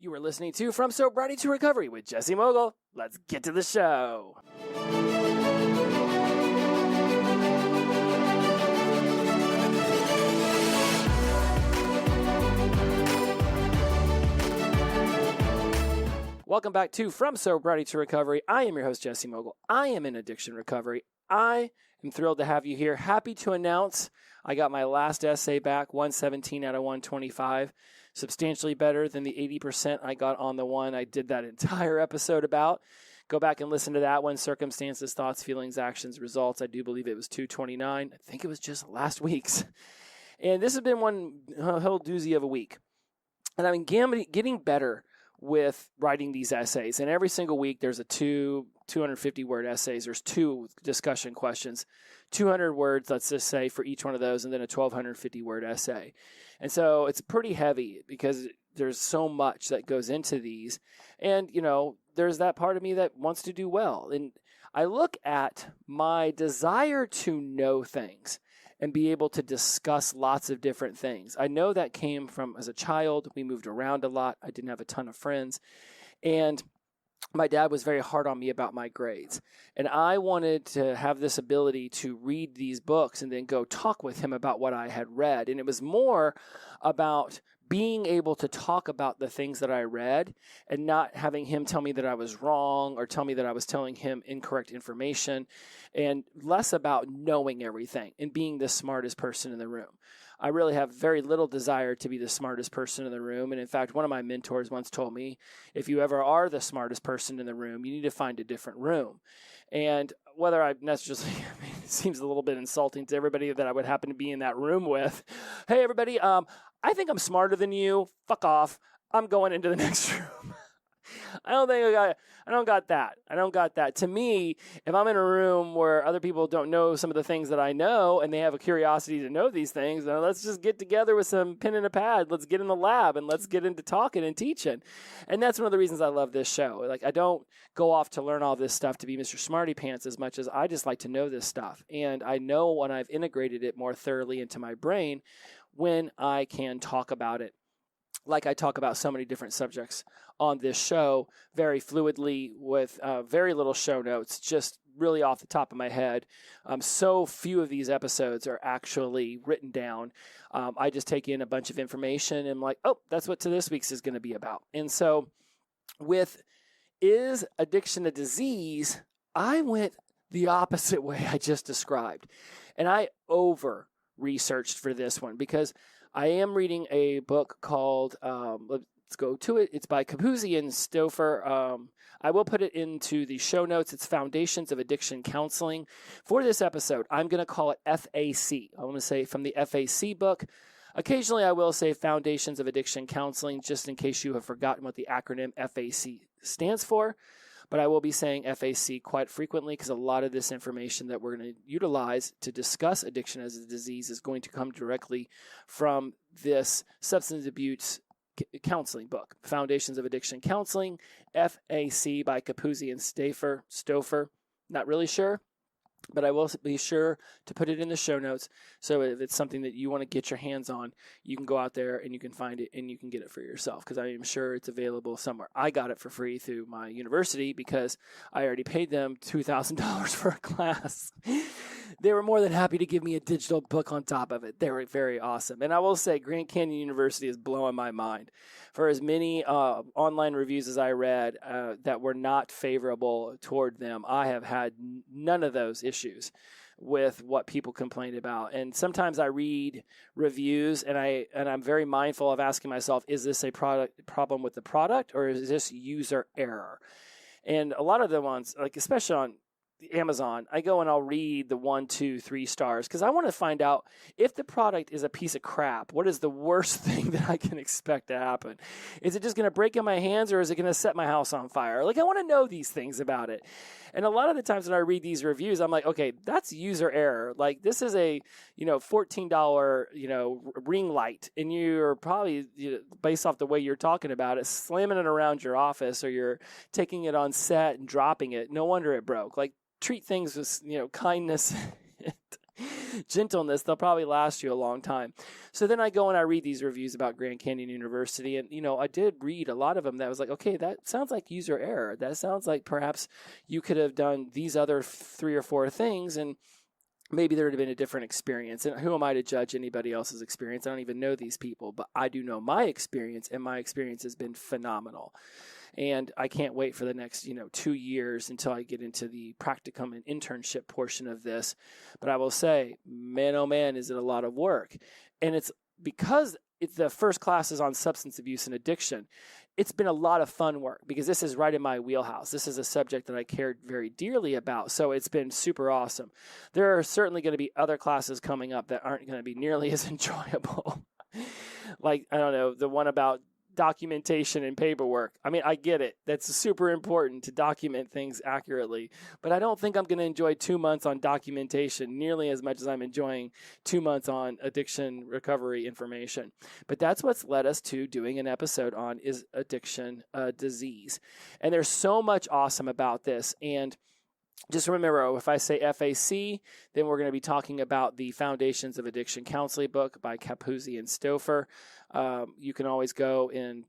You are listening to From Sobriety to Recovery with Jesse Mogul. Let's get to the show. Welcome back to From Sobriety to Recovery. I am your host, Jesse Mogul. I am in addiction recovery. I am thrilled to have you here. Happy to announce I got my last essay back, 117 out of 125. Substantially better than the 80% I got on the one I did that entire episode about. Go back and listen to that one, Circumstances, Thoughts, Feelings, Actions, Results. I do believe it was 229. I think it was just last week's. And this has been one whole doozy of a week. And I've been getting better with writing these essays. And every single week there's a 250-word essays. There's 2 discussion questions, 200 words, let's just say, for each one of those, and then a 1,250-word essay. And so it's pretty heavy because there's so much that goes into these. And, you know, there's that part of me that wants to do well. And I look at my desire to know things and be able to discuss lots of different things. I know that came from as a child. We moved around a lot. I didn't have a ton of friends. And my dad was very hard on me about my grades. And I wanted to have this ability to read these books and then go talk with him about what I had read. And it was more about being able to talk about the things that I read and not having him tell me that I was wrong or tell me that I was telling him incorrect information, and less about knowing everything and being the smartest person in the room. I really have very little desire to be the smartest person in the room. And in fact, one of my mentors once told me, if you ever are the smartest person in the room, you need to find a different room. And whether I necessarily, it seems a little bit insulting to everybody that I would happen to be in that room with. Hey, everybody, I think I'm smarter than you. Fuck off. I'm going into the next room. I don't got that. To me, if I'm in a room where other people don't know some of the things that I know and they have a curiosity to know these things, then let's just get together with some pen and a pad. Let's get in the lab and let's get into talking and teaching. And that's one of the reasons I love this show. Like, I don't go off to learn all this stuff to be Mr. Smarty Pants as much as I just like to know this stuff. And I know when I've integrated it more thoroughly into my brain when I can talk about it. Like I talk about so many different subjects on this show very fluidly with very little show notes, just really off the top of my head. So few of these episodes are actually written down. I just take in a bunch of information and I'm like, oh, that's what this week's is going to be about. And so with Is Addiction a Disease, I went the opposite way I just described. And I over-researched for this one because I am reading a book called, let's go to it. It's by Capuzzi and Stouffer. I will put it into the show notes. It's Foundations of Addiction Counseling. For this episode, I'm going to call it FAC. I want to say from the FAC book. Occasionally, I will say Foundations of Addiction Counseling, just in case you have forgotten what the acronym FAC stands for. But I will be saying FAC quite frequently because a lot of this information that we're going to utilize to discuss addiction as a disease is going to come directly from this substance abuse counseling book, Foundations of Addiction Counseling, FAC by Capuzzi and Stouffer. Not really sure, but I will be sure to put it in the show notes. So if it's something that you want to get your hands on, you can go out there and you can find it and you can get it for yourself because I am sure it's available somewhere. I got it for free through my university because I already paid them $2,000 for a class. They were more than happy to give me a digital book on top of it. They were very awesome. And I will say Grand Canyon University is blowing my mind. For as many online reviews as I read that were not favorable toward them, I have had none of those issues with what people complain about. And sometimes I read reviews and I'm very mindful of asking myself, is this a problem with the product or is this user error? And a lot of the ones, like especially on Amazon, I go and I'll read the 1, 2, 3 stars because I want to find out if the product is a piece of crap. What is the worst thing that I can expect to happen? Is it just going to break in my hands or is it going to set my house on fire? Like, I want to know these things about it. And a lot of the times when I read these reviews, I'm like, okay, that's user error. Like, this is a, $14, ring light, and you're probably, based off the way you're talking about it, slamming it around your office, or you're taking it on set and dropping it. No wonder it broke. Like, treat things with, kindness gentleness, they'll probably last you a long time. So then I go and I read these reviews about Grand Canyon University, and I did read a lot of them that was like, okay, that sounds like user error. That sounds like perhaps you could have done these other 3 or 4 things, and maybe there would have been a different experience. And who am I to judge anybody else's experience? I don't even know these people, but I do know my experience, and my experience has been phenomenal. And I can't wait for the next, 2 years until I get into the practicum and internship portion of this. But I will say, man, oh man, is it a lot of work. And it's because the first class is on substance abuse and addiction. It's been a lot of fun work because this is right in my wheelhouse. This is a subject that I cared very dearly about. So it's been super awesome. There are certainly going to be other classes coming up that aren't going to be nearly as enjoyable. Like, I don't know, the one about documentation and paperwork. I mean, I get it. That's super important to document things accurately, but I don't think I'm going to enjoy 2 months on documentation nearly as much as I'm enjoying 2 months on addiction recovery information. But that's what's led us to doing an episode on is addiction a disease. And there's so much awesome about this. And just remember, if I say FAC, then we're going to be talking about the Foundations of Addiction Counseling book by Capuzzi and Stouffer. You can always go and,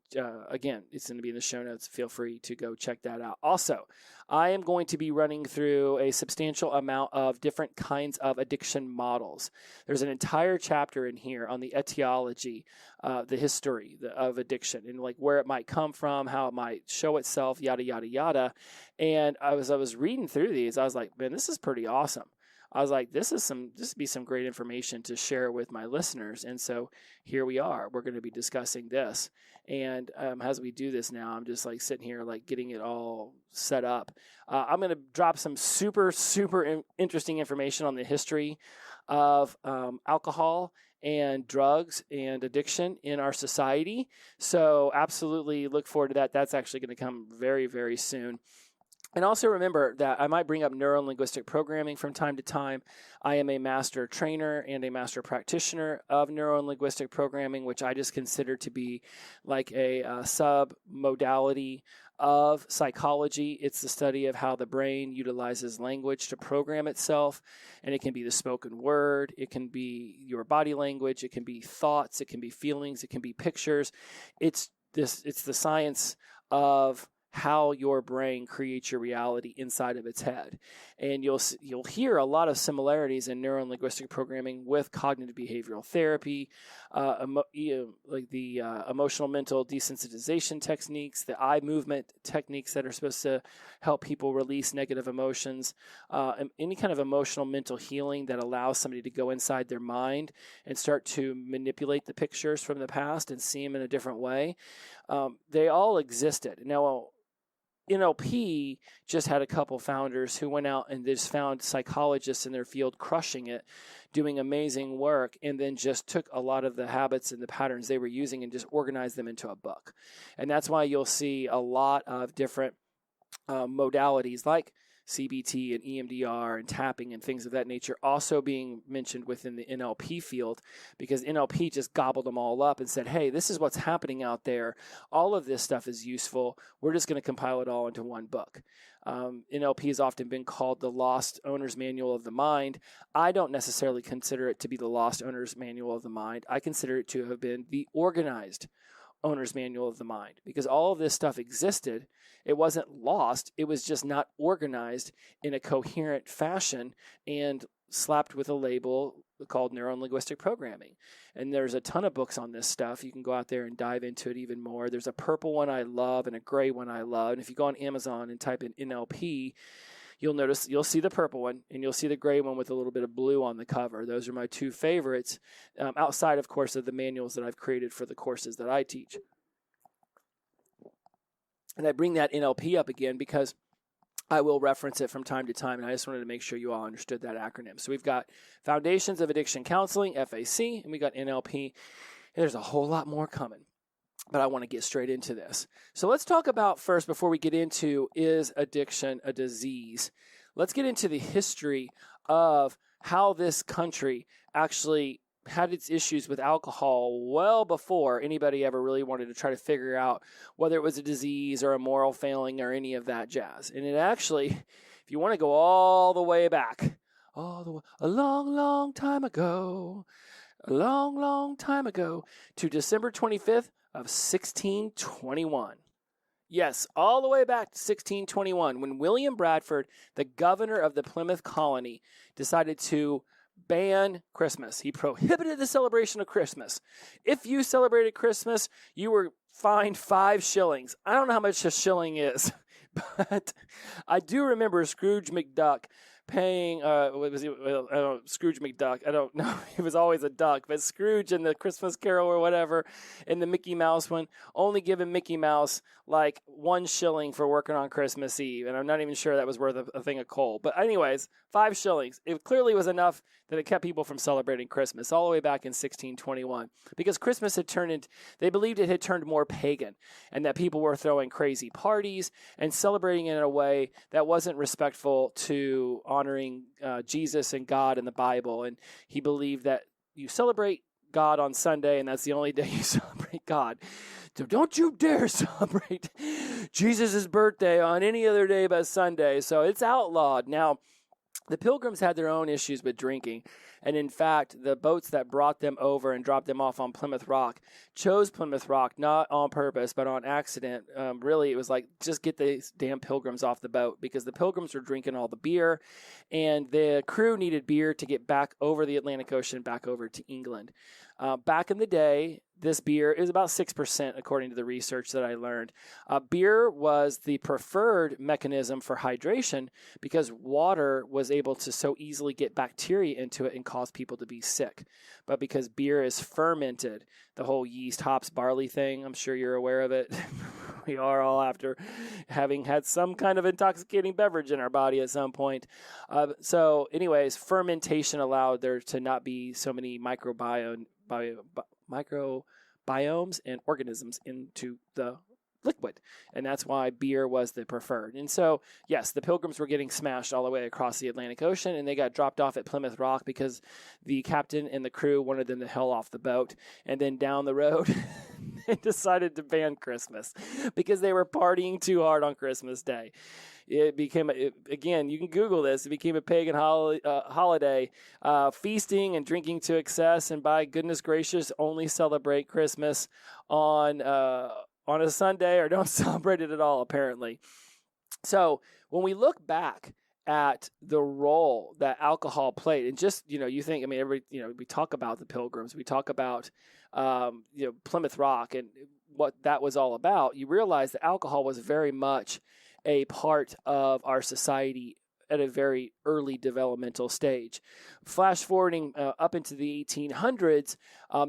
again, it's going to be in the show notes. Feel free to go check that out. Also, I am going to be running through a substantial amount of different kinds of addiction models. There's an entire chapter in here on the etiology, the history of addiction, and like where it might come from, how it might show itself, yada, yada, yada. And I was reading through these. I was like, man, this is pretty awesome. I was like, this would be some great information to share with my listeners. And so here we are. We're going to be discussing this. And as we do this now, I'm just like sitting here, like getting it all set up. I'm going to drop some super, super interesting information on the history of alcohol and drugs and addiction in our society. So absolutely look forward to that. That's actually going to come very, very soon. And also remember that I might bring up neuro-linguistic programming from time to time. I am a master trainer and a master practitioner of neuro-linguistic programming, which I just consider to be like a sub-modality of psychology. It's the study of how the brain utilizes language to program itself. And it can be the spoken word. It can be your body language. It can be thoughts. It can be feelings. It can be pictures. It's the science of how your brain creates your reality inside of its head. And you'll hear a lot of similarities in neuro-linguistic programming with cognitive behavioral therapy, like the emotional mental desensitization techniques, the eye movement techniques that are supposed to help people release negative emotions, and any kind of emotional mental healing that allows somebody to go inside their mind and start to manipulate the pictures from the past and see them in a different way. They all existed. Now, NLP just had a couple founders who went out and just found psychologists in their field crushing it, doing amazing work, and then just took a lot of the habits and the patterns they were using and just organized them into a book. And that's why you'll see a lot of different modalities like CBT and EMDR and tapping and things of that nature also being mentioned within the NLP field, because NLP just gobbled them all up and said, hey, this is what's happening out there. All of this stuff is useful. We're just going to compile it all into one book. NLP has often been called the lost owner's manual of the mind. I don't necessarily consider it to be the lost owner's manual of the mind. I consider it to have been the organized owner's manual of the mind, because all of this stuff existed. It wasn't lost. It was just not organized in a coherent fashion and slapped with a label called neuro-linguistic programming. And there's a ton of books on this stuff. You can go out there and dive into it even more. There's a purple one I love and a gray one I love. And if you go on Amazon and type in NLP, you'll see the purple one, and you'll see the gray one with a little bit of blue on the cover. Those are my two favorites, outside, of course, of the manuals that I've created for the courses that I teach. And I bring that NLP up again because I will reference it from time to time, and I just wanted to make sure you all understood that acronym. So we've got Foundations of Addiction Counseling, FAC, and we got NLP, and there's a whole lot more coming. But I want to get straight into this. So let's talk about first, before we get into, is addiction a disease? Let's get into the history of how this country actually had its issues with alcohol well before anybody ever really wanted to try to figure out whether it was a disease or a moral failing or any of that jazz. And it actually, if you want to go all the way back, a long, long time ago, a long, long time ago, to December 25th of 1621. Yes, all the way back to 1621, when William Bradford, the governor of the Plymouth colony, decided to ban Christmas. He prohibited the celebration of Christmas. If you celebrated Christmas, you were fined 5 shillings. I don't know how much a shilling is, but I do remember Scrooge McDuck paying, what was he? Scrooge McDuck. I don't know. He was always a duck, but Scrooge in the Christmas Carol or whatever, in the Mickey Mouse one, only giving Mickey Mouse like 1 shilling for working on Christmas Eve. And I'm not even sure that was worth a thing of coal. But anyways, 5 shillings. It clearly was enough that it kept people from celebrating Christmas all the way back in 1621. Because Christmas had they believed it had turned more pagan, and that people were throwing crazy parties and celebrating it in a way that wasn't respectful to honoring Jesus and God and the Bible. And he believed that you celebrate God on Sunday, and that's the only day you celebrate God. So don't you dare celebrate Jesus' birthday on any other day but Sunday. So it's outlawed. Now, the Pilgrims had their own issues with drinking, and in fact, the boats that brought them over and dropped them off on Plymouth Rock chose Plymouth Rock not on purpose, but on accident. Really, it was like, just get these damn Pilgrims off the boat, because the Pilgrims were drinking all the beer, and the crew needed beer to get back over the Atlantic Ocean, back over to England. Back in the day, this beer is about 6%, according to the research that I learned. Beer was the preferred mechanism for hydration because water was able to so easily get bacteria into it and cause people to be sick. But because beer is fermented, the whole yeast, hops, barley thing, I'm sure you're aware of it. We are all after having had some kind of intoxicating beverage in our body at some point. So anyways, fermentation allowed there to not be so many microbiomes and organisms into the liquid. And that's why beer was the preferred. And so, yes, the Pilgrims were getting smashed all the way across the Atlantic Ocean, and they got dropped off at Plymouth Rock because the captain and the crew wanted them to hell off the boat. And then down the road, they decided to ban Christmas because they were partying too hard on Christmas Day. It became, again, you can Google this, it became a pagan holiday, feasting and drinking to excess, and by goodness gracious, only celebrate Christmas on a Sunday, or don't celebrate it at all, apparently. So when we look back at the role that alcohol played, and just, you think, we talk about the Pilgrims, we talk about, Plymouth Rock and what that was all about, you realize that alcohol was very much a part of our society at a very early developmental stage. Flash forwarding up into the 1800s,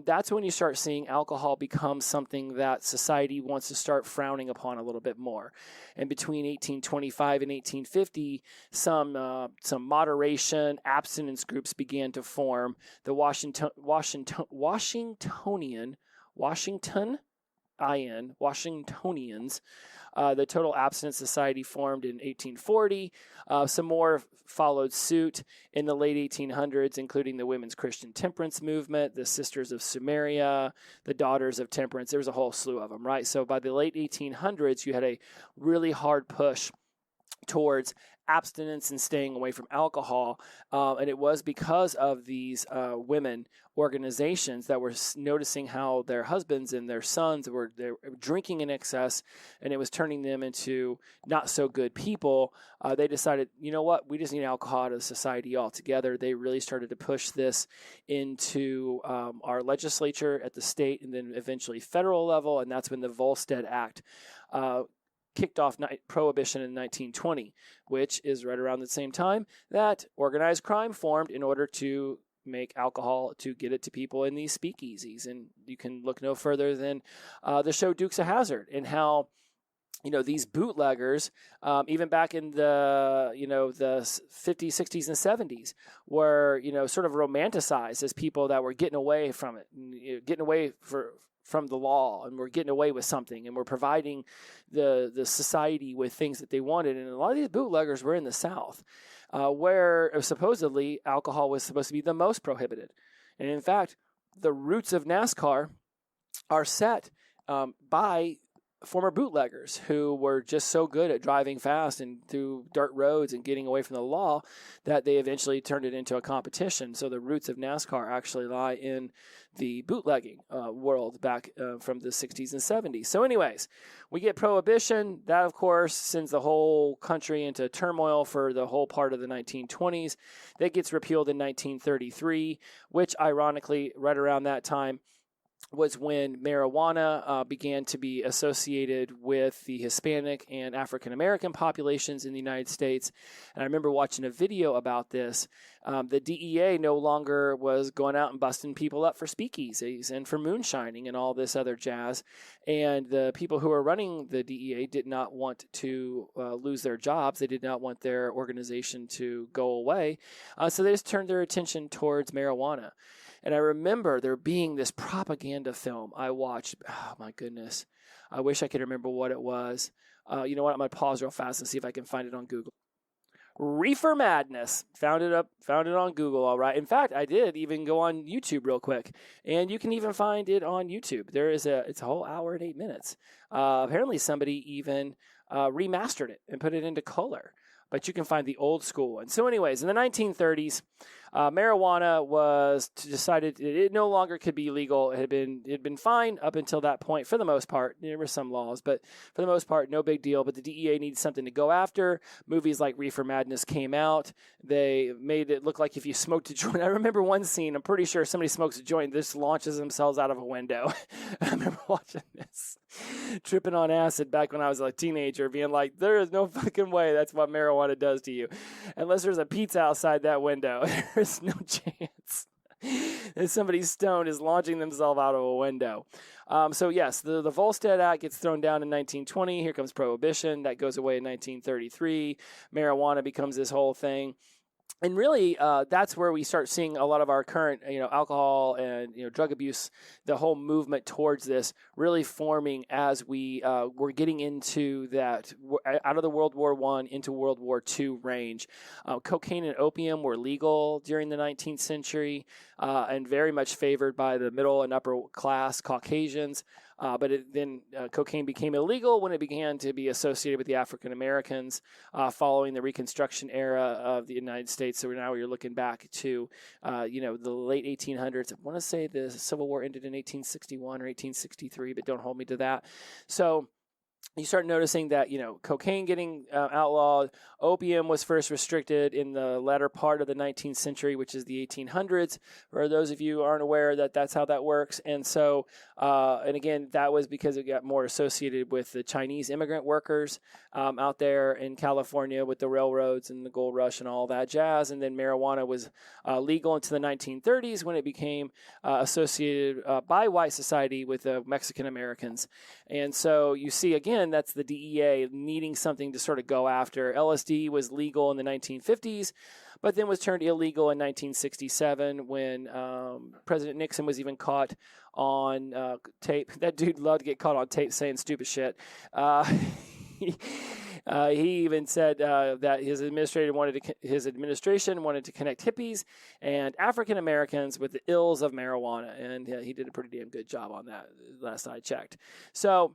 that's when you start seeing alcohol become something that society wants to start frowning upon a little bit more. And between 1825 and 1850, some moderation, abstinence groups began to form. The Washingtonians. The Total Abstinence Society formed in 1840. Some more followed suit in the late 1800s, including the Women's Christian Temperance Movement, the Sisters of Samaria, the Daughters of Temperance. There was a whole slew of them, right? So by the late 1800s, you had a really hard push towards abstinence and staying away from alcohol. And it was because of these women organizations that were noticing how their husbands and their sons were drinking in excess, and it was turning them into not so good people. They decided, you know what, we just need alcohol out of society altogether. They really started to push this into our legislature at the state and then eventually federal level, and that's when the Volstead Act kicked off prohibition in 1920, which is right around the same time that organized crime formed in order to make alcohol, to get it to people in these speakeasies. And you can look no further than the show Dukes of Hazzard, and how these bootleggers, even back in the 50s, 60s, and 70s, were sort of romanticized as people that were getting away from it, getting away from the law, and we're getting away with something, and we're providing the society with things that they wanted. And a lot of these bootleggers were in the South, where supposedly alcohol was supposed to be the most prohibited. And in fact, the roots of NASCAR are set by former bootleggers who were just so good at driving fast and through dirt roads and getting away from the law that they eventually turned it into a competition. So the roots of NASCAR actually lie in the bootlegging world back from the 60s and 70s. So anyways, we get prohibition. That, of course, sends the whole country into turmoil for the whole part of the 1920s. That gets repealed in 1933, which ironically, right around that time, was when marijuana began to be associated with the Hispanic and African American populations in the United States. And I remember watching a video about this. The DEA no longer was going out and busting people up for speakeasies and for moonshining and all this other jazz. And the people who were running the DEA did not want to lose their jobs. They did not want their organization to go away. So they just turned their attention towards marijuana. And I remember there being this propaganda film I watched. Oh, my goodness. I wish I could remember what it was. You know what? I'm going to pause real fast and see if I can find it on Google. Reefer Madness. Found it on Google, all right. In fact, I did even go on YouTube real quick. And you can even find it on YouTube. It's a whole hour and 8 minutes. Apparently somebody even remastered it and put it into color. But you can find the old school one. So anyways, in the 1930s, marijuana was decided it no longer could be legal. It had been fine up until that point for the most part. There were some laws, but for the most part, no big deal. But the DEA needed something to go after. Movies like Reefer Madness came out. They made it look like if you smoked a joint. I remember one scene, I'm pretty sure somebody smokes a joint, this launches themselves out of a window. I remember watching this, tripping on acid back when I was a teenager, being like, there is no fucking way that's what marijuana does to you. Unless there's a pizza outside that window. There's no chance that somebody stoned is launching themselves out of a window. So yes, the Volstead Act gets thrown down in 1920. Here comes Prohibition. That goes away in 1933. Marijuana becomes this whole thing. And really, that's where we start seeing a lot of our current, alcohol and drug abuse, the whole movement towards this really forming as we're getting into that out of the World War I into World War II range. Cocaine and opium were legal during the 19th century and very much favored by the middle and upper class Caucasians. But then cocaine became illegal when it began to be associated with the African Americans following the Reconstruction era of the United States. So now you're looking back to, the late 1800s. I want to say the Civil War ended in 1861 or 1863, but don't hold me to that. So you start noticing that, cocaine getting outlawed. Opium was first restricted in the latter part of the 19th century, which is the 1800s. For those of you who aren't aware that's how that works. And so, and again, that was because it got more associated with the Chinese immigrant workers out there in California with the railroads and the gold rush and all that jazz. And then marijuana was legal into the 1930s when it became associated by white society with Mexican Americans. And so you see, again, that's the DEA needing something to sort of go after. LSD was legal in the 1950s, but then was turned illegal in 1967 when President Nixon was even caught on tape. That dude loved to get caught on tape saying stupid shit. He even said that his administration wanted to connect hippies and African Americans with the ills of marijuana, and he did a pretty damn good job on that last I checked. So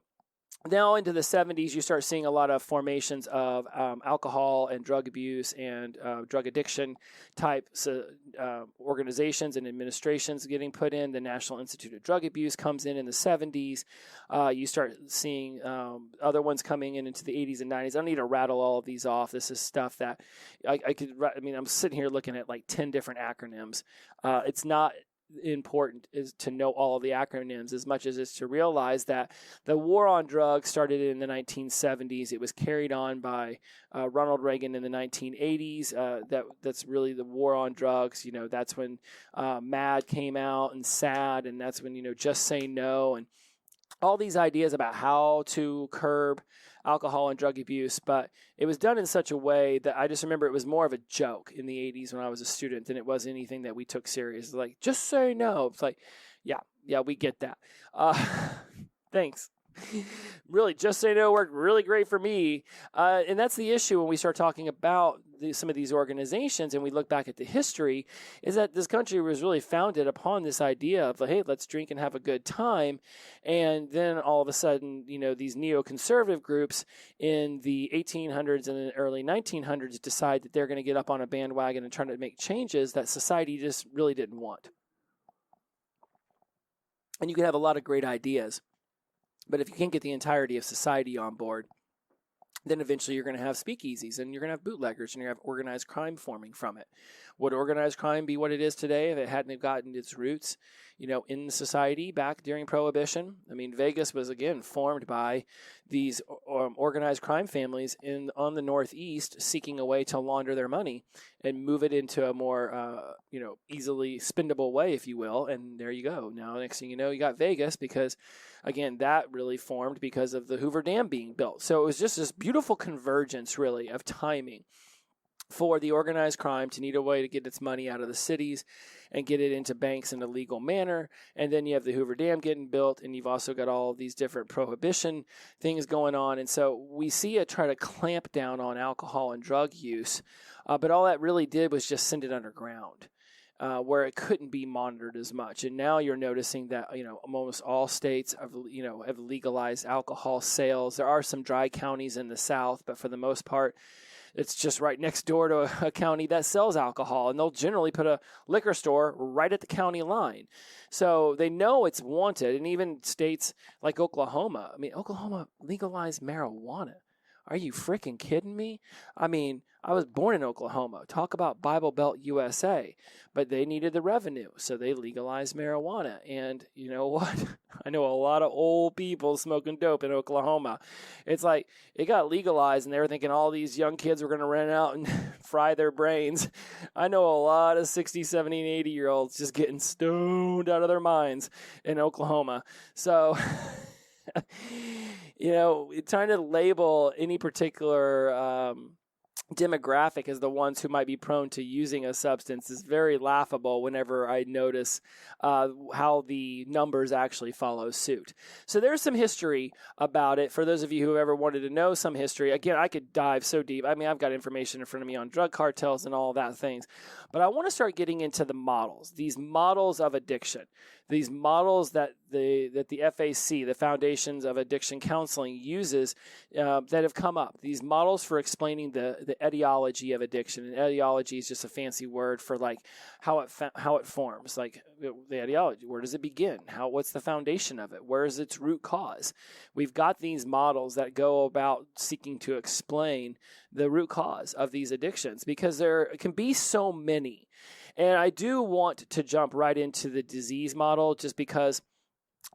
now into the 70s, you start seeing a lot of formations of alcohol and drug abuse and drug addiction type organizations and administrations getting put in. The National Institute of Drug Abuse comes in the 70s. You start seeing other ones coming into the 80s and 90s. I don't need to rattle all of these off. This is stuff that I'm sitting here looking at like 10 different acronyms. It's not important is to know all of the acronyms as much as it's to realize that the war on drugs started in the 1970s. It was carried on by Ronald Reagan in the 1980s. That's really the war on drugs. That's when MAD came out and SAD, and that's when Just Say No and all these ideas about how to curb alcohol and drug abuse, but it was done in such a way that I just remember it was more of a joke in the 80s when I was a student than it was anything that we took serious. Like, just say no. It's like, yeah, we get that. Thanks. Really, just say no worked really great for me. And that's the issue when we start talking about some of these organizations and we look back at the history, is that this country was really founded upon this idea of, hey, let's drink and have a good time. And then all of a sudden, these neoconservative groups in the 1800s and the early 1900s decide that they're going to get up on a bandwagon and try to make changes that society just really didn't want. And you can have a lot of great ideas, but if you can't get the entirety of society on board, then eventually you're going to have speakeasies and you're going to have bootleggers and you're going to have organized crime forming from it. Would organized crime be what it is today if it hadn't gotten its roots, in society back during Prohibition? I mean, Vegas was, again, formed by these organized crime families on the Northeast seeking a way to launder their money and move it into a more, easily spendable way, if you will. And there you go. Now, next thing you know, you got Vegas because, again, that really formed because of the Hoover Dam being built. So it was just this beautiful convergence, really, of timing for the organized crime to need a way to get its money out of the cities and get it into banks in a legal manner. And then you have the Hoover Dam getting built, and you've also got all of these different prohibition things going on. And so we see it try to clamp down on alcohol and drug use, but all that really did was just send it underground. Where it couldn't be monitored as much. And now you're noticing that, almost all states have legalized alcohol sales. There are some dry counties in the South, but for the most part, it's just right next door to a county that sells alcohol, and they'll generally put a liquor store right at the county line. So they know it's wanted, and even states like Oklahoma. I mean, Oklahoma legalized marijuana. Are you freaking kidding me? I mean, I was born in Oklahoma. Talk about Bible Belt USA. But they needed the revenue, so they legalized marijuana. And you know what? I know a lot of old people smoking dope in Oklahoma. It's like it got legalized, and they were thinking all these young kids were going to run out and fry their brains. I know a lot of 60, 70, and 80-year-olds just getting stoned out of their minds in Oklahoma. So... trying to label any particular demographic as the ones who might be prone to using a substance is very laughable whenever I notice how the numbers actually follow suit. So there's some history about it. For those of you who ever wanted to know some history, again, I could dive so deep. I mean, I've got information in front of me on drug cartels and all that things. But I want to start getting into the models, these models of addiction, these models that the FAC, the Foundations of Addiction Counseling, uses that have come up. These models for explaining the etiology of addiction. And etiology is just a fancy word for like how it forms, like the etiology. Where does it begin? What's the foundation of it? Where is its root cause? We've got these models that go about seeking to explain the root cause of these addictions because there can be so many. And I do want to jump right into the disease model just because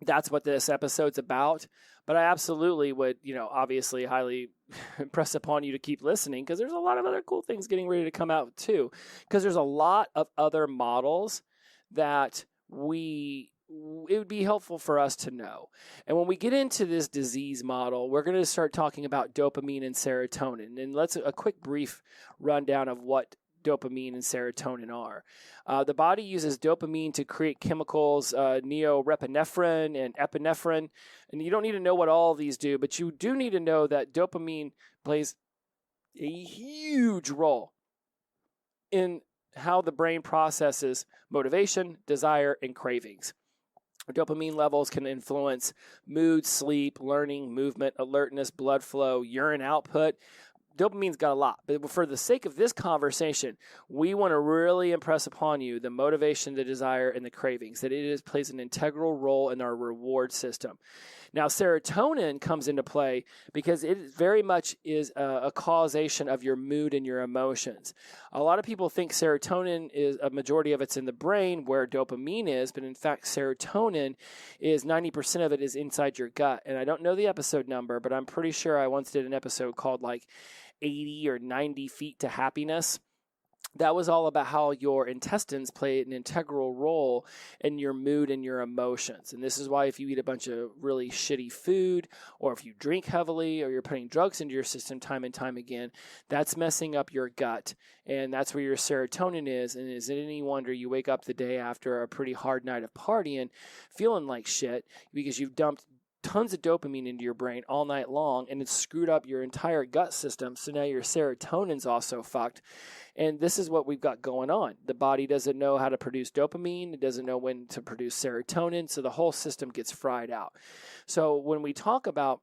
that's what this episode's about. But I absolutely would, obviously highly impress upon you to keep listening because there's a lot of other cool things getting ready to come out too. Because there's a lot of other models that it would be helpful for us to know. And when we get into this disease model, we're going to start talking about dopamine and serotonin. And a quick brief rundown of what dopamine and serotonin are. The body uses dopamine to create chemicals, norepinephrine and epinephrine. And you don't need to know what all of these do, but you do need to know that dopamine plays a huge role in how the brain processes motivation, desire, and cravings. Dopamine levels can influence mood, sleep, learning, movement, alertness, blood flow, urine output. Dopamine's got a lot, but for the sake of this conversation, we want to really impress upon you the motivation, the desire, and the cravings, that it plays an integral role in our reward system. Now, serotonin comes into play because it very much is a causation of your mood and your emotions. A lot of people think serotonin is a majority of it's in the brain where dopamine is, but in fact, serotonin is 90% of it is inside your gut. And I don't know the episode number, but I'm pretty sure I once did an episode called like 80 or 90 feet to happiness. That was all about how your intestines play an integral role in your mood and your emotions. And this is why if you eat a bunch of really shitty food, or if you drink heavily, or you're putting drugs into your system time and time again, that's messing up your gut. And that's where your serotonin is. And is it any wonder you wake up the day after a pretty hard night of partying feeling like shit because you've dumped tons of dopamine into your brain all night long, and it's screwed up your entire gut system. So now your serotonin's also fucked. And this is what we've got going on. The body doesn't know how to produce dopamine. It doesn't know when to produce serotonin. So the whole system gets fried out. So when we talk about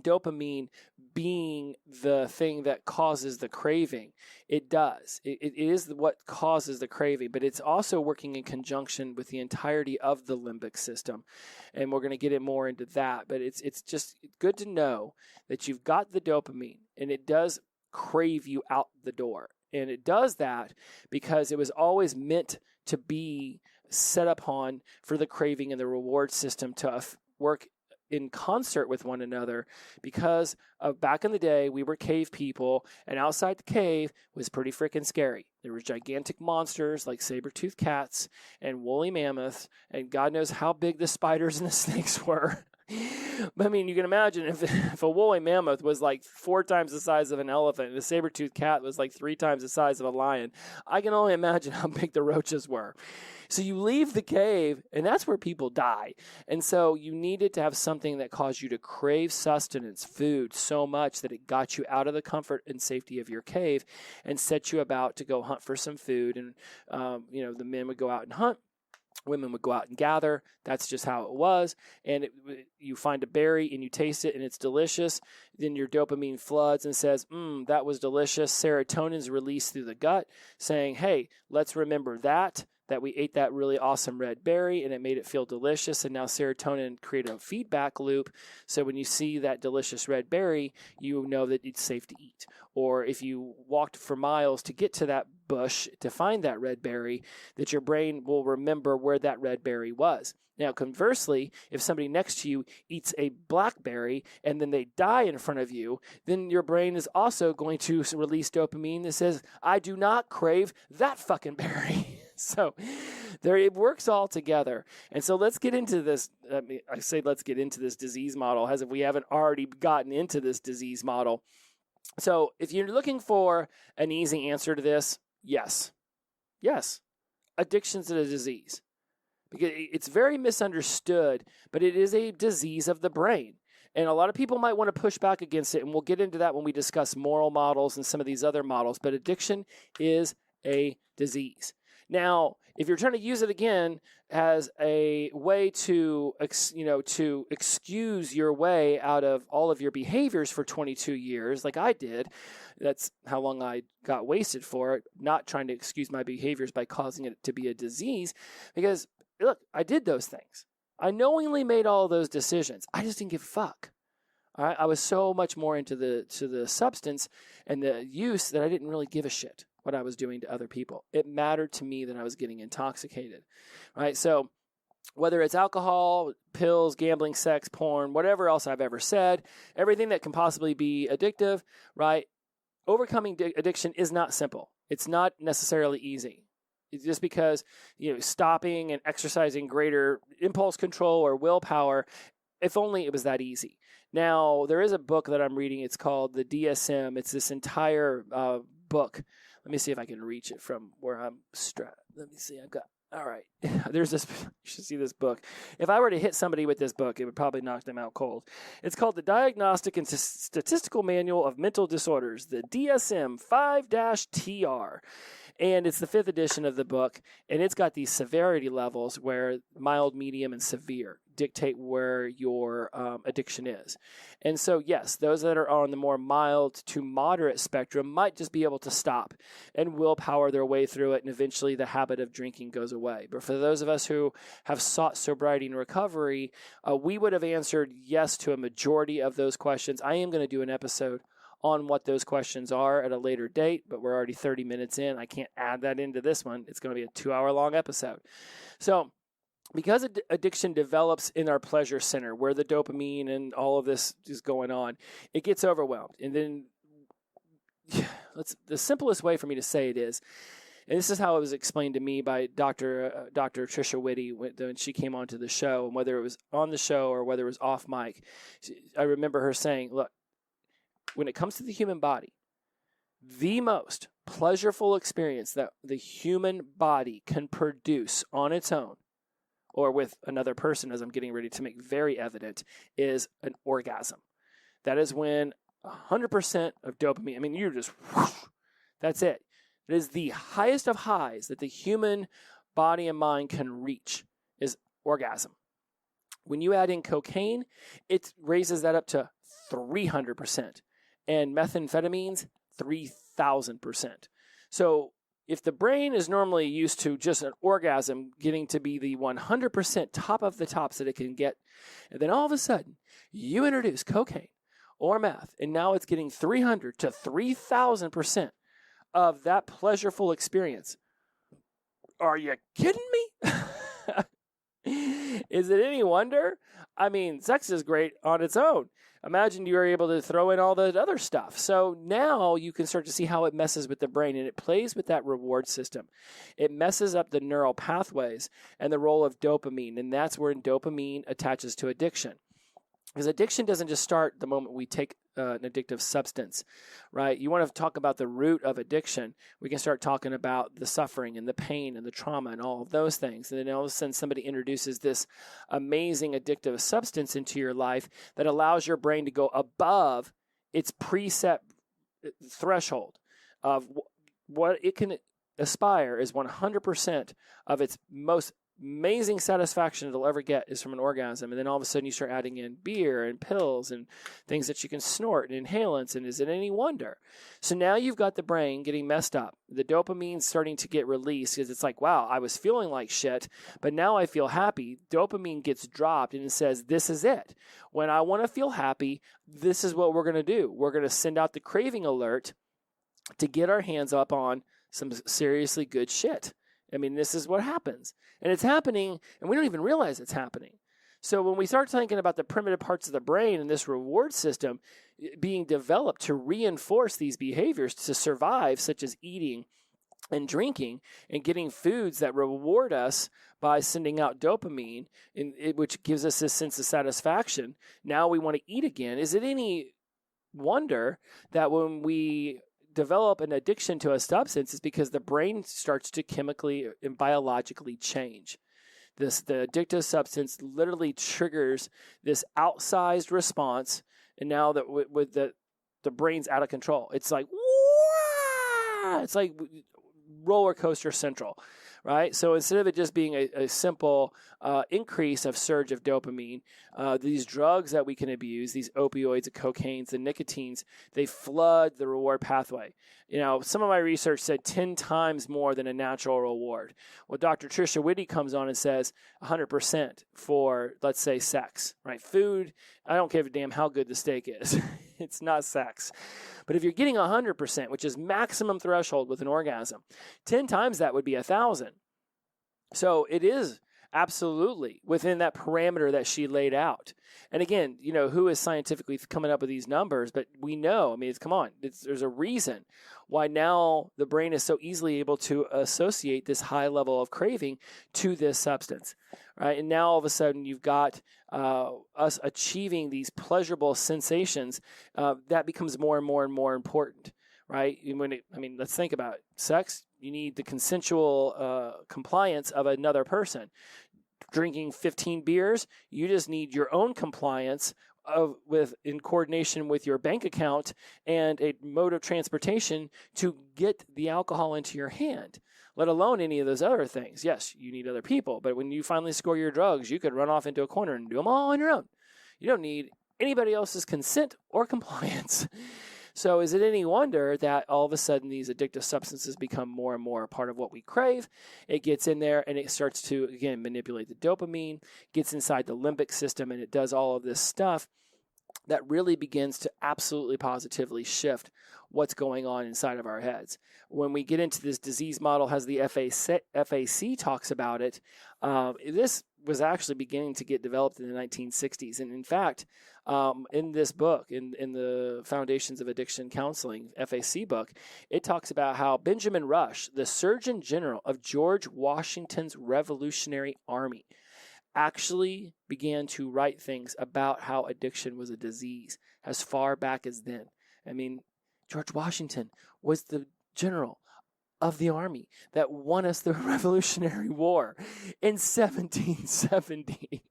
dopamine being the thing that causes the craving, it does. It is what causes the craving, but it's also working in conjunction with the entirety of the limbic system. And we're going to get it more into that, but it's just good to know that you've got the dopamine and it does crave you out the door. And it does that because it was always meant to be set upon for the craving and the reward system to work in concert with one another, because of back in the day, we were cave people, and outside the cave was pretty freaking scary. There were gigantic monsters like saber-toothed cats and woolly mammoths, and God knows how big the spiders and the snakes were. But I mean, you can imagine if a woolly mammoth was like 4 times the size of an elephant and a saber-toothed cat was like 3 times the size of a lion, I can only imagine how big the roaches were. So you leave the cave, and that's where people die. And so you needed to have something that caused you to crave sustenance, food, so much that it got you out of the comfort and safety of your cave and set you about to go hunt for some food. And, the men would go out and hunt. Women would go out and gather. That's just how it was. And you find a berry and you taste it and it's delicious. Then your dopamine floods and says, that was delicious. Serotonin's released through the gut saying, hey, let's remember that we ate that really awesome red berry and it made it feel delicious. And now serotonin created a feedback loop. So when you see that delicious red berry, you know that it's safe to eat. Or if you walked for miles to get to that bush to find that red berry, that your brain will remember where that red berry was. Now, conversely, if somebody next to you eats a blackberry and then they die in front of you, then your brain is also going to release dopamine that says, I do not crave that fucking berry. So it works all together. And so let's get into this. I say let's get into this disease model as if we haven't already gotten into this disease model. So if you're looking for an easy answer to this, yes. Addiction's a disease. Because it's very misunderstood, but it is a disease of the brain. And a lot of people might want to push back against it, and we'll get into that when we discuss moral models and some of these other models. But addiction is a disease. Now, if you're trying to use it again as a way to excuse your way out of all of your behaviors for 22 years, like I did, that's how long I got wasted for it, not trying to excuse my behaviors by causing it to be a disease. Because, look, I did those things. I knowingly made all of those decisions. I just didn't give a fuck. All right? I was so much more into the substance and the use that I didn't really give a shit what I was doing to other people. It mattered to me that I was getting intoxicated, right? So whether it's alcohol, pills, gambling, sex, porn, whatever else I've ever said, everything that can possibly be addictive, right? Overcoming addiction is not simple. It's not necessarily easy. It's just because, stopping and exercising greater impulse control or willpower, if only it was that easy. Now, there is a book that I'm reading. It's called the DSM. It's this entire book. Let me see if I can reach it from where I'm strapped. Let me see. All right. There's this, you should see this book. If I were to hit somebody with this book, it would probably knock them out cold. It's called the Diagnostic and Statistical Manual of Mental Disorders, the DSM 5-TR. And it's the 5th edition of the book, and it's got these severity levels where mild, medium, and severe dictate where your addiction is. And so, yes, those that are on the more mild to moderate spectrum might just be able to stop and willpower their way through it, and eventually the habit of drinking goes away. But for those of us who have sought sobriety and recovery, we would have answered yes to a majority of those questions. I am going to do an episode on what those questions are at a later date, but we're already 30 minutes in. I can't add that into this one. It's going to be a 2-hour-long episode. So because addiction develops in our pleasure center, where the dopamine and all of this is going on, it gets overwhelmed. And then the simplest way for me to say it is, and this is how it was explained to me by Dr. Trisha Whitty when she came onto the show, and whether it was on the show or whether it was off mic, I remember her saying, look, when it comes to the human body, the most pleasurable experience that the human body can produce on its own or with another person, as I'm getting ready to make very evident, is an orgasm. That is when 100% of dopamine, I mean, you're just, whoosh, that's it. It is the highest of highs that the human body and mind can reach is orgasm. When you add in cocaine, it raises that up to 300%, and methamphetamines, 3,000%. So if the brain is normally used to just an orgasm getting to be the 100% top of the tops that it can get, and then all of a sudden you introduce cocaine or meth, and now it's getting 300 to 3,000% of that pleasureful experience. Are you kidding me? Is it any wonder? I mean, sex is great on its own. Imagine you were able to throw in all the other stuff. So now you can start to see how it messes with the brain, and it plays with that reward system. It messes up the neural pathways and the role of dopamine, and that's where dopamine attaches to addiction. Because addiction doesn't just start the moment we take an addictive substance, right? You want to talk about the root of addiction. We can start talking about the suffering and the pain and the trauma and all of those things. And then all of a sudden somebody introduces this amazing addictive substance into your life that allows your brain to go above its preset threshold of what it can aspire is 100% of its most amazing satisfaction it'll ever get is from an orgasm. And then all of a sudden you start adding in beer and pills and things that you can snort and inhalants. And is it any wonder? So now you've got the brain getting messed up. The dopamine's starting to get released because it's like, wow, I was feeling like shit, but now I feel happy. Dopamine gets dropped and it says, this is it. When I want to feel happy, this is what we're going to do. We're going to send out the craving alert to get our hands up on some seriously good shit. I mean, this is what happens. And it's happening, and we don't even realize it's happening. So when we start thinking about the primitive parts of the brain and this reward system being developed to reinforce these behaviors to survive, such as eating and drinking and getting foods that reward us by sending out dopamine, which gives us this sense of satisfaction, now we want to eat again. Is it any wonder that when we develop an addiction to a substance is because the brain starts to chemically and biologically change. The addictive substance literally triggers this outsized response, and now that with the brain's out of control. It's like, wah! It's like roller coaster central, right? So instead of it just being a simple increase of surge of dopamine, these drugs that we can abuse, these opioids, the cocaines, the nicotines, they flood the reward pathway. You know, some of my research said 10 times more than a natural reward. Well, Dr. Trisha Whitty comes on and says 100% for, let's say, sex, right? Food, I don't give a damn how good the steak is. It's not sex. But if you're getting 100%, which is maximum threshold with an orgasm, 10 times that would be 1,000. So it is absolutely within that parameter that she laid out. And again, you know, who is scientifically coming up with these numbers? But we know, I mean, there's a reason why now the brain is so easily able to associate this high level of craving to this substance, right? And now all of a sudden you've got us achieving these pleasurable sensations that becomes more and more and more important, right? Let's think about it. Sex, you need the consensual compliance of another person. Drinking 15 beers, you just need your own compliance in coordination with your bank account and a mode of transportation to get the alcohol into your hand, let alone any of those other things. Yes, you need other people, but when you finally score your drugs, you could run off into a corner and do them all on your own. You don't need anybody else's consent or compliance. So is it any wonder that all of a sudden these addictive substances become more and more a part of what we crave? It gets in there and it starts to, again, manipulate the dopamine, gets inside the limbic system, and it does all of this stuff that really begins to absolutely positively shift what's going on inside of our heads. When we get into this disease model, as the FAC talks about it, this was actually beginning to get developed in the 1960s. And in fact, in this book, in the Foundations of Addiction Counseling, FAC book, it talks about how Benjamin Rush, the Surgeon General of George Washington's Revolutionary Army, actually began to write things about how addiction was a disease as far back as then. I mean, George Washington was the general of the army that won us the Revolutionary War in 1770.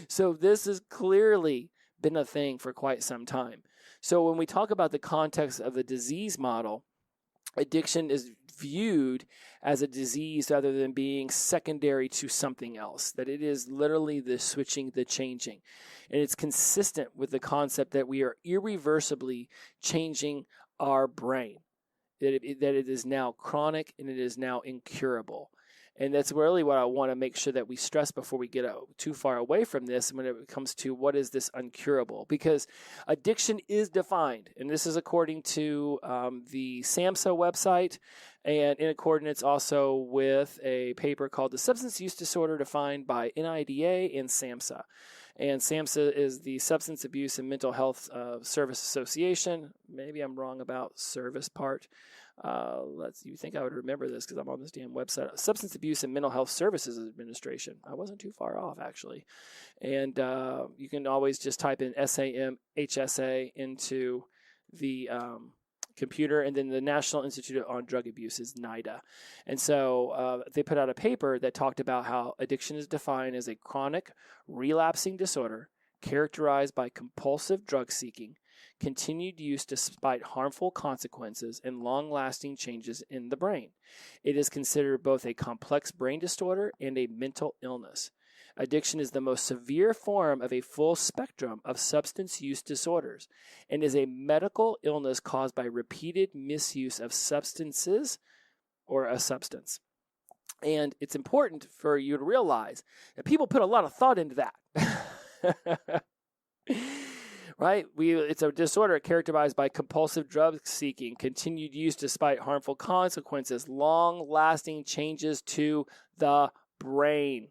So this has clearly been a thing for quite some time. So when we talk about the context of the disease model, addiction is viewed as a disease rather than being secondary to something else, that it is literally the switching, the changing. And it's consistent with the concept that we are irreversibly changing our brain, that it is now chronic and it is now incurable. And that's really what I want to make sure that we stress before we get too far away from this when it comes to what is this uncurable. Because addiction is defined, and this is according to the SAMHSA website, and in accordance also with a paper called The Substance Use Disorder Defined by NIDA and SAMHSA. And SAMHSA is the Substance Abuse and Mental Health Service Association. Maybe I'm wrong about service part. You think I would remember this because I'm on this damn website. Substance Abuse and Mental Health Services Administration. I wasn't too far off, actually. And you can always just type in SAMHSA into the computer, and then the National Institute on Drug Abuse is NIDA. And so they put out a paper that talked about how addiction is defined as a chronic, relapsing disorder characterized by compulsive drug seeking, continued use despite harmful consequences, and long-lasting changes in the brain. It is considered both a complex brain disorder and a mental illness. Addiction is the most severe form of a full spectrum of substance use disorders and is a medical illness caused by repeated misuse of substances or a substance. And it's important for you to realize that people put a lot of thought into that. Right? It's a disorder characterized by compulsive drug seeking, continued use despite harmful consequences, long-lasting changes to the brain.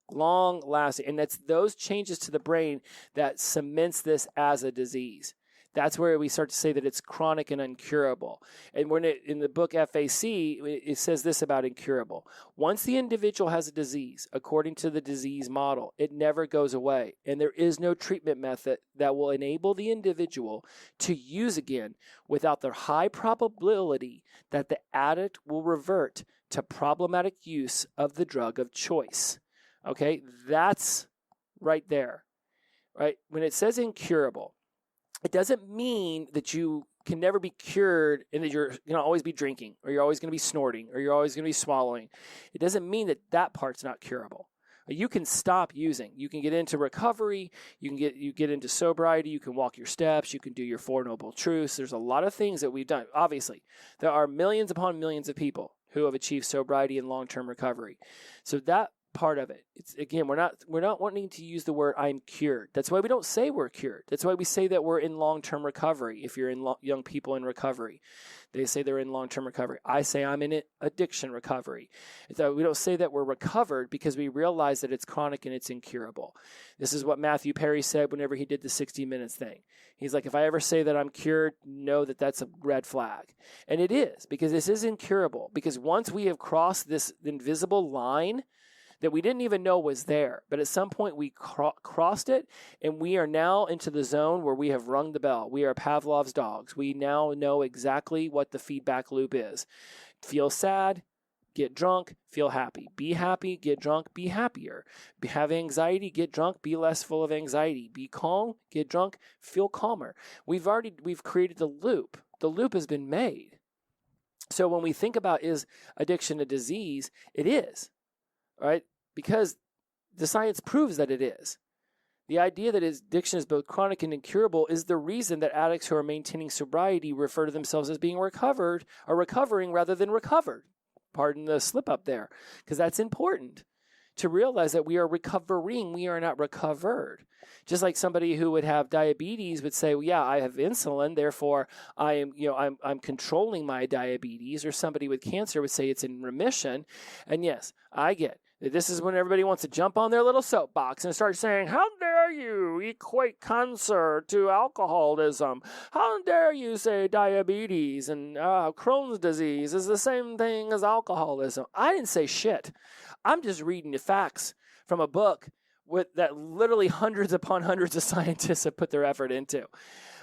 Long-lasting. And that's those changes to the brain that cements this as a disease. That's where we start to say that it's chronic and incurable. And when in the book FAC, it says this about incurable. Once the individual has a disease, according to the disease model, it never goes away. And there is no treatment method that will enable the individual to use again without the high probability that the addict will revert to problematic use of the drug of choice. Okay, that's right there. Right? When it says incurable, it doesn't mean that you can never be cured and that you're going to always be drinking or you're always going to be snorting or you're always going to be swallowing. It doesn't mean that that part's not curable. You can stop using. You can get into recovery. You get into sobriety. You can walk your steps. You can do your Four Noble Truths. There's a lot of things that we've done. Obviously, there are millions upon millions of people who have achieved sobriety and long-term recovery. So that part of it. It's again, we're not wanting to use the word "I'm cured." That's why we don't say we're cured. That's why we say that we're in long-term recovery. If you're in young people in recovery, they say they're in long-term recovery. I say I'm in addiction recovery. So we don't say that we're recovered because we realize that it's chronic and it's incurable. This is what Matthew Perry said whenever he did the 60 Minutes thing. He's like, if I ever say that I'm cured, know that that's a red flag. And it is, because this is incurable. Because once we have crossed this invisible line that we didn't even know was there. But at some point we crossed it, and we are now into the zone where we have rung the bell. We are Pavlov's dogs. We now know exactly what the feedback loop is. Feel sad, get drunk, feel happy. Be happy, get drunk, be happier. Have anxiety, get drunk, be less full of anxiety. Be calm, get drunk, feel calmer. We've created the loop. The loop has been made. So when we think about is addiction a disease, it is. Right? Because the science proves that it is. The idea that addiction is both chronic and incurable is the reason that addicts who are maintaining sobriety refer to themselves as being recovered or recovering rather than recovered. Pardon the slip up there, because that's important to realize that we are recovering, we are not recovered. Just like somebody who would have diabetes would say, well, yeah, I have insulin, therefore I'm controlling my diabetes. Or somebody with cancer would say it's in remission. And yes, I get this is when everybody wants to jump on their little soapbox and start saying, how dare you equate cancer to alcoholism? How dare you say diabetes and Crohn's disease is the same thing as alcoholism? I didn't say shit. I'm just reading the facts from a book that literally hundreds upon hundreds of scientists have put their effort into.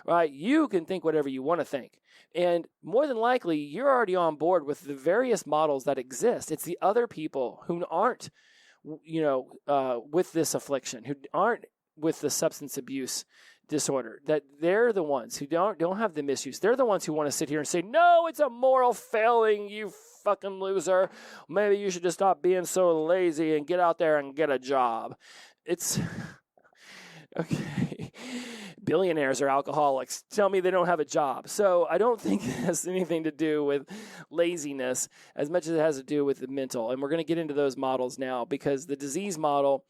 right? You can think whatever you want to think. And more than likely, you're already on board with the various models that exist. It's the other people who aren't, with this affliction, who aren't with the substance abuse disorder, that they're the ones who don't have the misuse. They're the ones who want to sit here and say, no, it's a moral failing, you fucking loser. Maybe you should just stop being so lazy and get out there and get a job. It's okay. Billionaires are alcoholics. Tell me they don't have a job. So I don't think it has anything to do with laziness as much as it has to do with the mental. And we're going to get into those models now, because the disease model,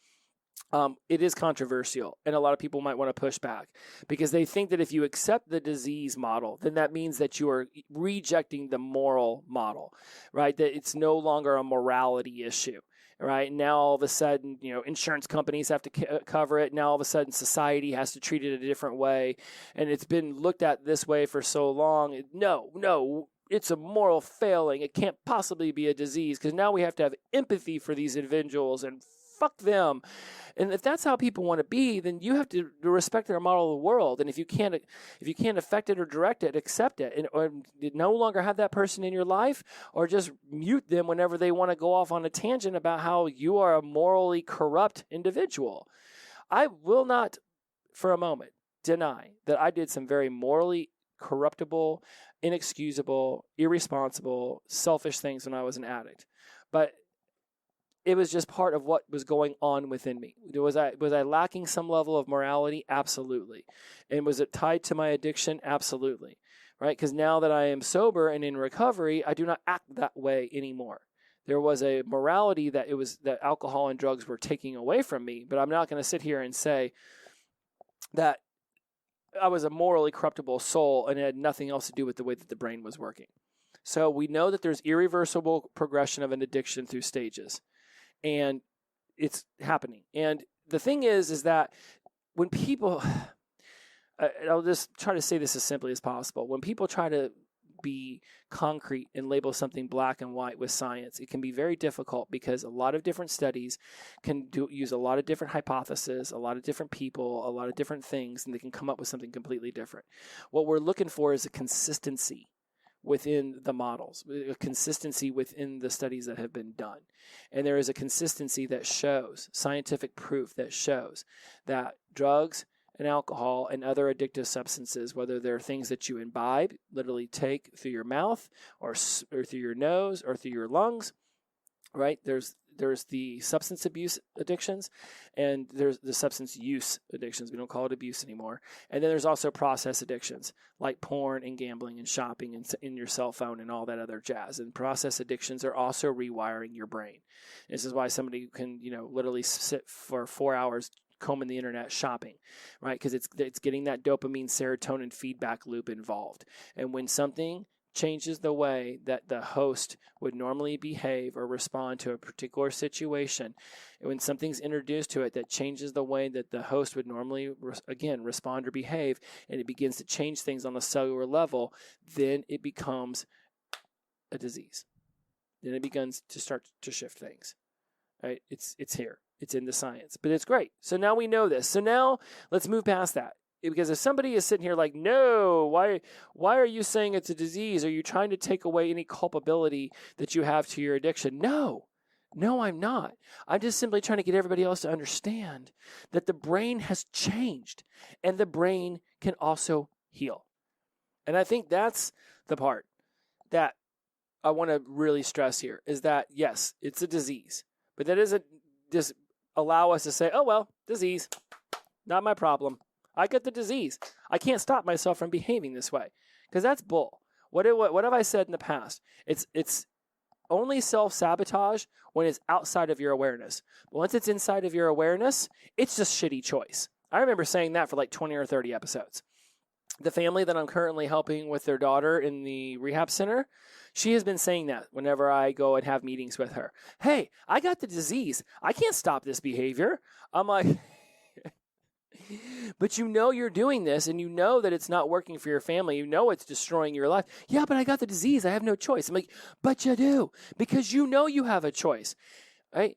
it is controversial, and a lot of people might want to push back because they think that if you accept the disease model, then that means that you are rejecting the moral model, right? That it's no longer a morality issue. Right now, all of a sudden, insurance companies have to cover it. Now, all of a sudden, society has to treat it a different way, and it's been looked at this way for so long. No, it's a moral failing. It can't possibly be a disease, because now we have to have empathy for these individuals and fuck them. And if that's how people want to be, then you have to respect their model of the world. And if you can't affect it or direct it, accept it, or no longer have that person in your life, or just mute them whenever they want to go off on a tangent about how you are a morally corrupt individual. I will not, for a moment, deny that I did some very morally corruptible, inexcusable, irresponsible, selfish things when I was an addict, but it was just part of what was going on within me. Was I lacking some level of morality? Absolutely. And was it tied to my addiction? Absolutely. Right? Because now that I am sober and in recovery, I do not act that way anymore. There was a morality that alcohol and drugs were taking away from me, but I'm not going to sit here and say that I was a morally corruptible soul and it had nothing else to do with the way that the brain was working. So we know that there's irreversible progression of an addiction through stages. And it's happening. And the thing is that when people, I'll just try to say this as simply as possible. When people try to be concrete and label something black and white with science, it can be very difficult, because a lot of different studies can use a lot of different hypotheses, a lot of different people, a lot of different things, and they can come up with something completely different. What we're looking for is a consistency within the models, a consistency within the studies that have been done. And there is a consistency that shows, scientific proof that shows that drugs and alcohol and other addictive substances, whether they're things that you imbibe, literally take through your mouth or through your nose or through your lungs, right? There's the substance abuse addictions, and there's the substance use addictions. We don't call it abuse anymore. And then there's also process addictions like porn and gambling and shopping and in your cell phone and all that other jazz. And process addictions are also rewiring your brain. This is why somebody can, literally sit for 4 hours combing the internet shopping, right? Because it's getting that dopamine serotonin feedback loop involved. And when something changes the way that the host would normally behave or respond to a particular situation, and when something's introduced to it that changes the way that the host would normally, respond or behave, and it begins to change things on a cellular level, then it becomes a disease. Then it begins to start to shift things, right? It's here. It's in the science, but it's great. So now we know this. So now let's move past that. Because if somebody is sitting here like, no, why are you saying it's a disease? Are you trying to take away any culpability that you have to your addiction? No, I'm not. I'm just simply trying to get everybody else to understand that the brain has changed and the brain can also heal. And I think that's the part that I want to really stress here, is that, yes, it's a disease, but that doesn't just allow us to say, oh, well, disease, not my problem. I get the disease. I can't stop myself from behaving this way, because that's bull. What have I said in the past? It's only self-sabotage when it's outside of your awareness. But once it's inside of your awareness, it's just shitty choice. I remember saying that for like 20 or 30 episodes. The family that I'm currently helping with their daughter in the rehab center, she has been saying that whenever I go and have meetings with her. Hey, I got the disease. I can't stop this behavior. I'm like... But you're doing this, and you know that it's not working for your family. You know it's destroying your life. Yeah, but I got the disease. I have no choice. I'm like, but you do, because you know you have a choice, right?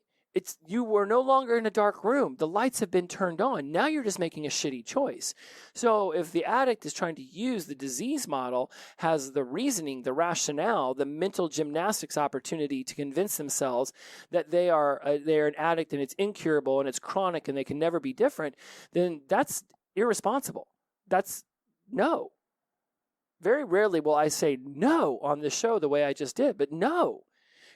You were no longer in a dark room. The lights have been turned on. Now you're just making a shitty choice. So if the addict is trying to use the disease model, has the reasoning, the rationale, the mental gymnastics opportunity to convince themselves that they're an addict and it's incurable and it's chronic and they can never be different, then that's irresponsible. That's no. Very rarely will I say no on this show the way I just did, but no.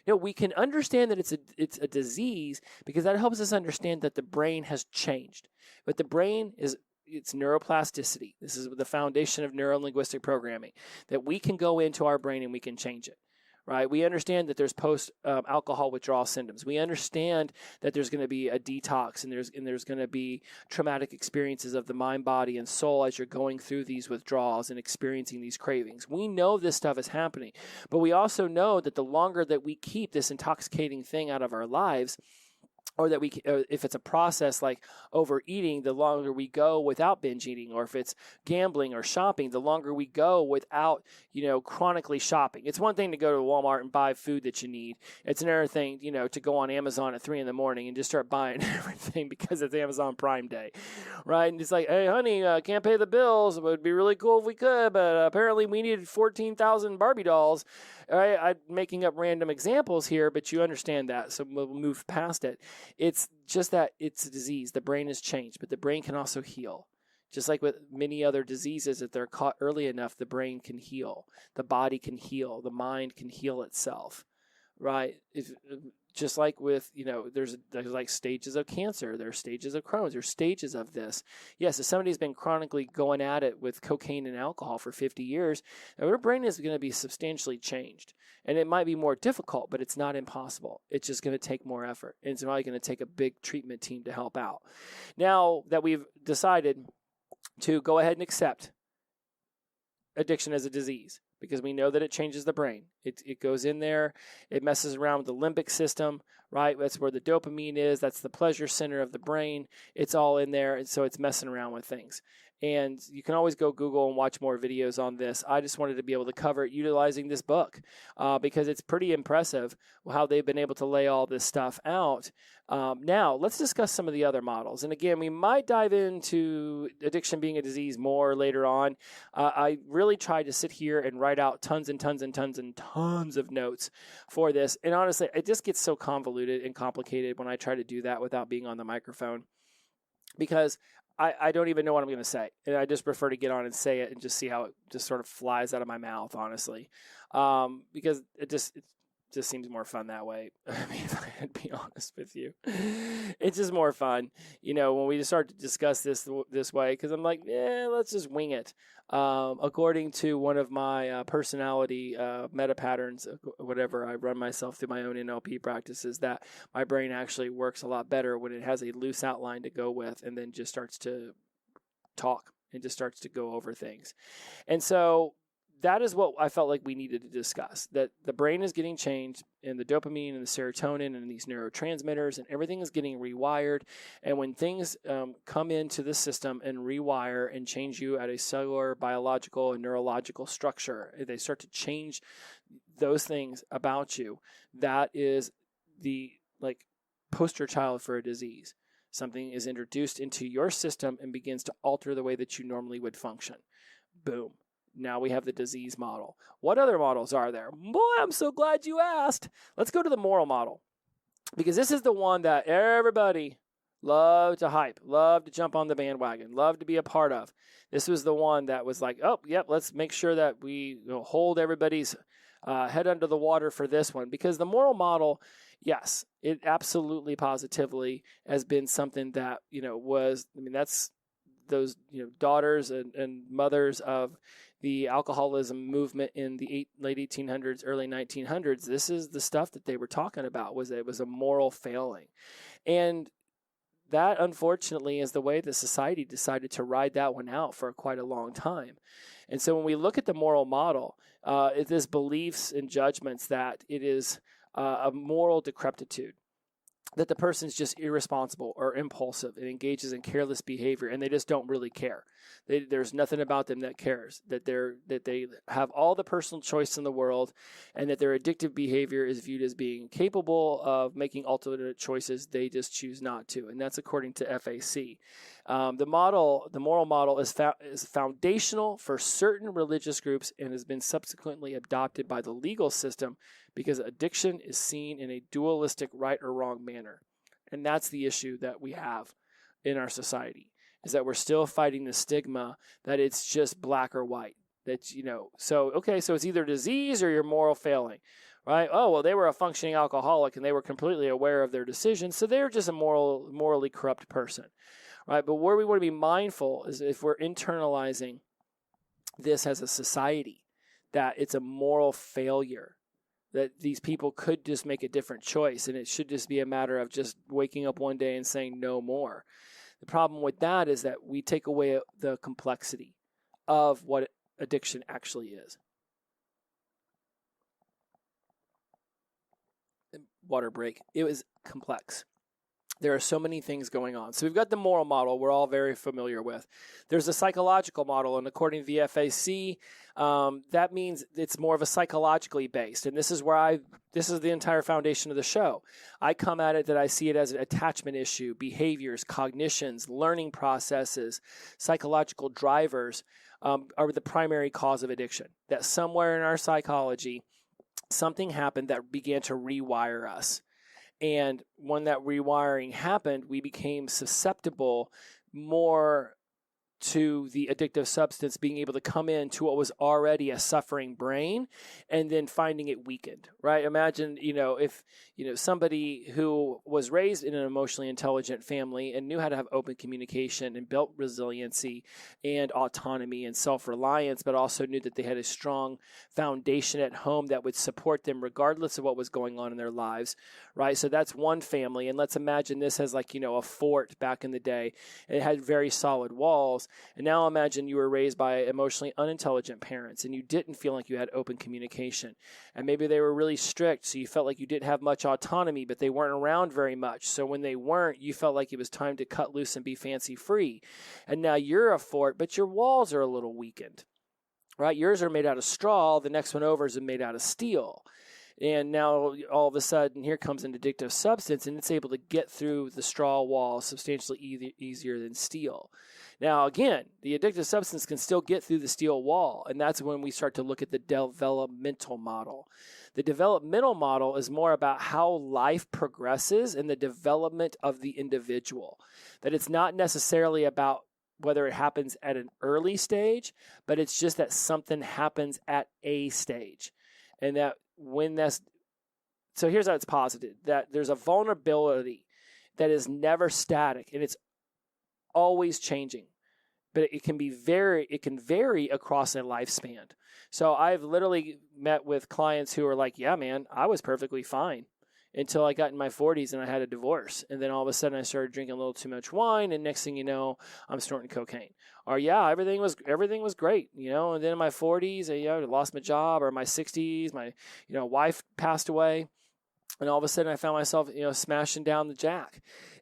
We can understand that it's a disease because that helps us understand that the brain has changed. But the brain it's neuroplasticity. This is the foundation of neuro-linguistic programming, that we can go into our brain and we can change it. Right? We understand that there's post-alcohol withdrawal symptoms. We understand that there's going to be a detox and there's going to be traumatic experiences of the mind, body, and soul as you're going through these withdrawals and experiencing these cravings. We know this stuff is happening, but we also know that the longer that we keep this intoxicating thing out of our lives, or that if it's a process like overeating, the longer we go without binge eating, or if it's gambling or shopping, the longer we go without, chronically shopping. It's one thing to go to Walmart and buy food that you need. It's another thing, to go on Amazon at 3 a.m. and just start buying everything because it's Amazon Prime Day, right? And it's like, hey, honey, can't pay the bills. It would be really cool if we could, but apparently we needed 14,000 Barbie dolls. All right, I'm making up random examples here, but you understand that, so we'll move past it. It's just that it's a disease. The brain has changed, but the brain can also heal. Just like with many other diseases, if they're caught early enough, the brain can heal. The body can heal. The mind can heal itself, right? Just like with, there's like stages of cancer. There's stages of Crohn's. There's stages of this. Yes, if somebody's been chronically going at it with cocaine and alcohol for 50 years, their brain is going to be substantially changed. And it might be more difficult, but it's not impossible. It's just going to take more effort. And it's probably going to take a big treatment team to help out. Now that we've decided to go ahead and accept addiction as a disease, because we know that it changes the brain. It goes in there. It messes around with the limbic system, right? That's where the dopamine is. That's the pleasure center of the brain. It's all in there, and so it's messing around with things. And you can always go Google and watch more videos on this. I just wanted to be able to cover it utilizing this book because it's pretty impressive how they've been able to lay all this stuff out. Now, let's discuss some of the other models. And again, we might dive into addiction being a disease more later on. I really tried to sit here and write out tons and tons and tons and tons of notes for this. And honestly, it just gets so convoluted and complicated when I try to do that without being on the microphone, because I don't even know what I'm going to say. And I just prefer to get on and say it and just see how it just sort of flies out of my mouth, honestly. Because it just seems more fun that way. I mean, if I had to be honest with you, it's just more fun, when we just start to discuss this way, because I'm like, let's just wing it. According to one of my personality meta patterns, whatever, I run myself through my own NLP practices, that my brain actually works a lot better when it has a loose outline to go with and then just starts to talk and just starts to go over things. And so that is what I felt like we needed to discuss, that the brain is getting changed, and the dopamine and the serotonin and these neurotransmitters and everything is getting rewired. And when things come into the system and rewire and change you at a cellular, biological, and neurological structure, they start to change those things about you. That is the poster child for a disease. Something is introduced into your system and begins to alter the way that you normally would function. Boom. Now we have the disease model. What other models are there? Boy, I'm so glad you asked. Let's go to the moral model, because this is the one that everybody loved to hype, loved to jump on the bandwagon, loved to be a part of. This was the one that was like, oh, yep, let's make sure that we hold everybody's head under the water for this one, because the moral model, yes, it absolutely positively has been something that, that's those, daughters and mothers of the alcoholism movement in the late 1800s, early 1900s. This is the stuff that they were talking about, was it was a moral failing. And that, unfortunately, is the way the society decided to ride that one out for quite a long time. And so when we look at the moral model, it is beliefs and judgments that it is a moral decrepitude. that the person's just irresponsible or impulsive and engages in careless behavior, and they just don't really care. There's nothing about them that cares, that they have all the personal choice in the world, and that their addictive behavior is viewed as being capable of making alternate choices. They just choose not to, and that's according to FAC. The moral model is foundational for certain religious groups and has been subsequently adopted by the legal system because addiction is seen in a dualistic right or wrong manner. And that's the issue that we have in our society, is that we're still fighting the stigma that it's just black or white. That's, so it's either disease or your moral failing, right? Oh, well, they were a functioning alcoholic and they were completely aware of their decisions, so they're just a morally corrupt person, right? But where we want to be mindful is if we're internalizing this as a society, that it's a moral failure, that these people could just make a different choice, and it should just be a matter of just waking up one day and saying no more. The problem with that is that we take away the complexity of what addiction actually is. Water break. It was complex. There are so many things going on. So we've got the moral model we're all very familiar with. There's a psychological model, and according to the FAC, that means it's more of a psychologically based. And this is the entire foundation of the show. I come at it that I see it as an attachment issue, behaviors, cognitions, learning processes, psychological drivers are the primary cause of addiction. That somewhere in our psychology, something happened that began to rewire us. And when that rewiring happened, we became susceptible more to the addictive substance being able to come into what was already a suffering brain and then finding it weakened, right? Imagine, if, somebody who was raised in an emotionally intelligent family and knew how to have open communication and built resiliency and autonomy and self-reliance, but also knew that they had a strong foundation at home that would support them regardless of what was going on in their lives, right? So that's one family. And let's imagine this as a fort back in the day. It had very solid walls. And now imagine you were raised by emotionally unintelligent parents and you didn't feel like you had open communication. And maybe they were really strict, so you felt like you didn't have much autonomy, but they weren't around very much. So when they weren't, you felt like it was time to cut loose and be fancy free. And now you're a fort, but your walls are a little weakened, right? Yours are made out of straw. The next one over is made out of steel. And now all of a sudden, here comes an addictive substance, and it's able to get through the straw wall substantially easier than steel. Now, again, the addictive substance can still get through the steel wall, and that's when we start to look at the developmental model. The developmental model is more about how life progresses and the development of the individual. That it's not necessarily about whether it happens at an early stage, but it's just that something happens at a stage. And that so here's how it's posited, that there's a vulnerability that is never static and it's always changing, but it can vary across a lifespan. So I've literally met with clients who are like, yeah, man, I was perfectly fine until I got in my 40s and I had a divorce. And then all of a sudden I started drinking a little too much wine, and next thing you know, I'm snorting cocaine. Or yeah, everything was great, and then in my 40s, I lost my job, or in my 60s, my wife passed away, and all of a sudden I found myself smashing down the jack.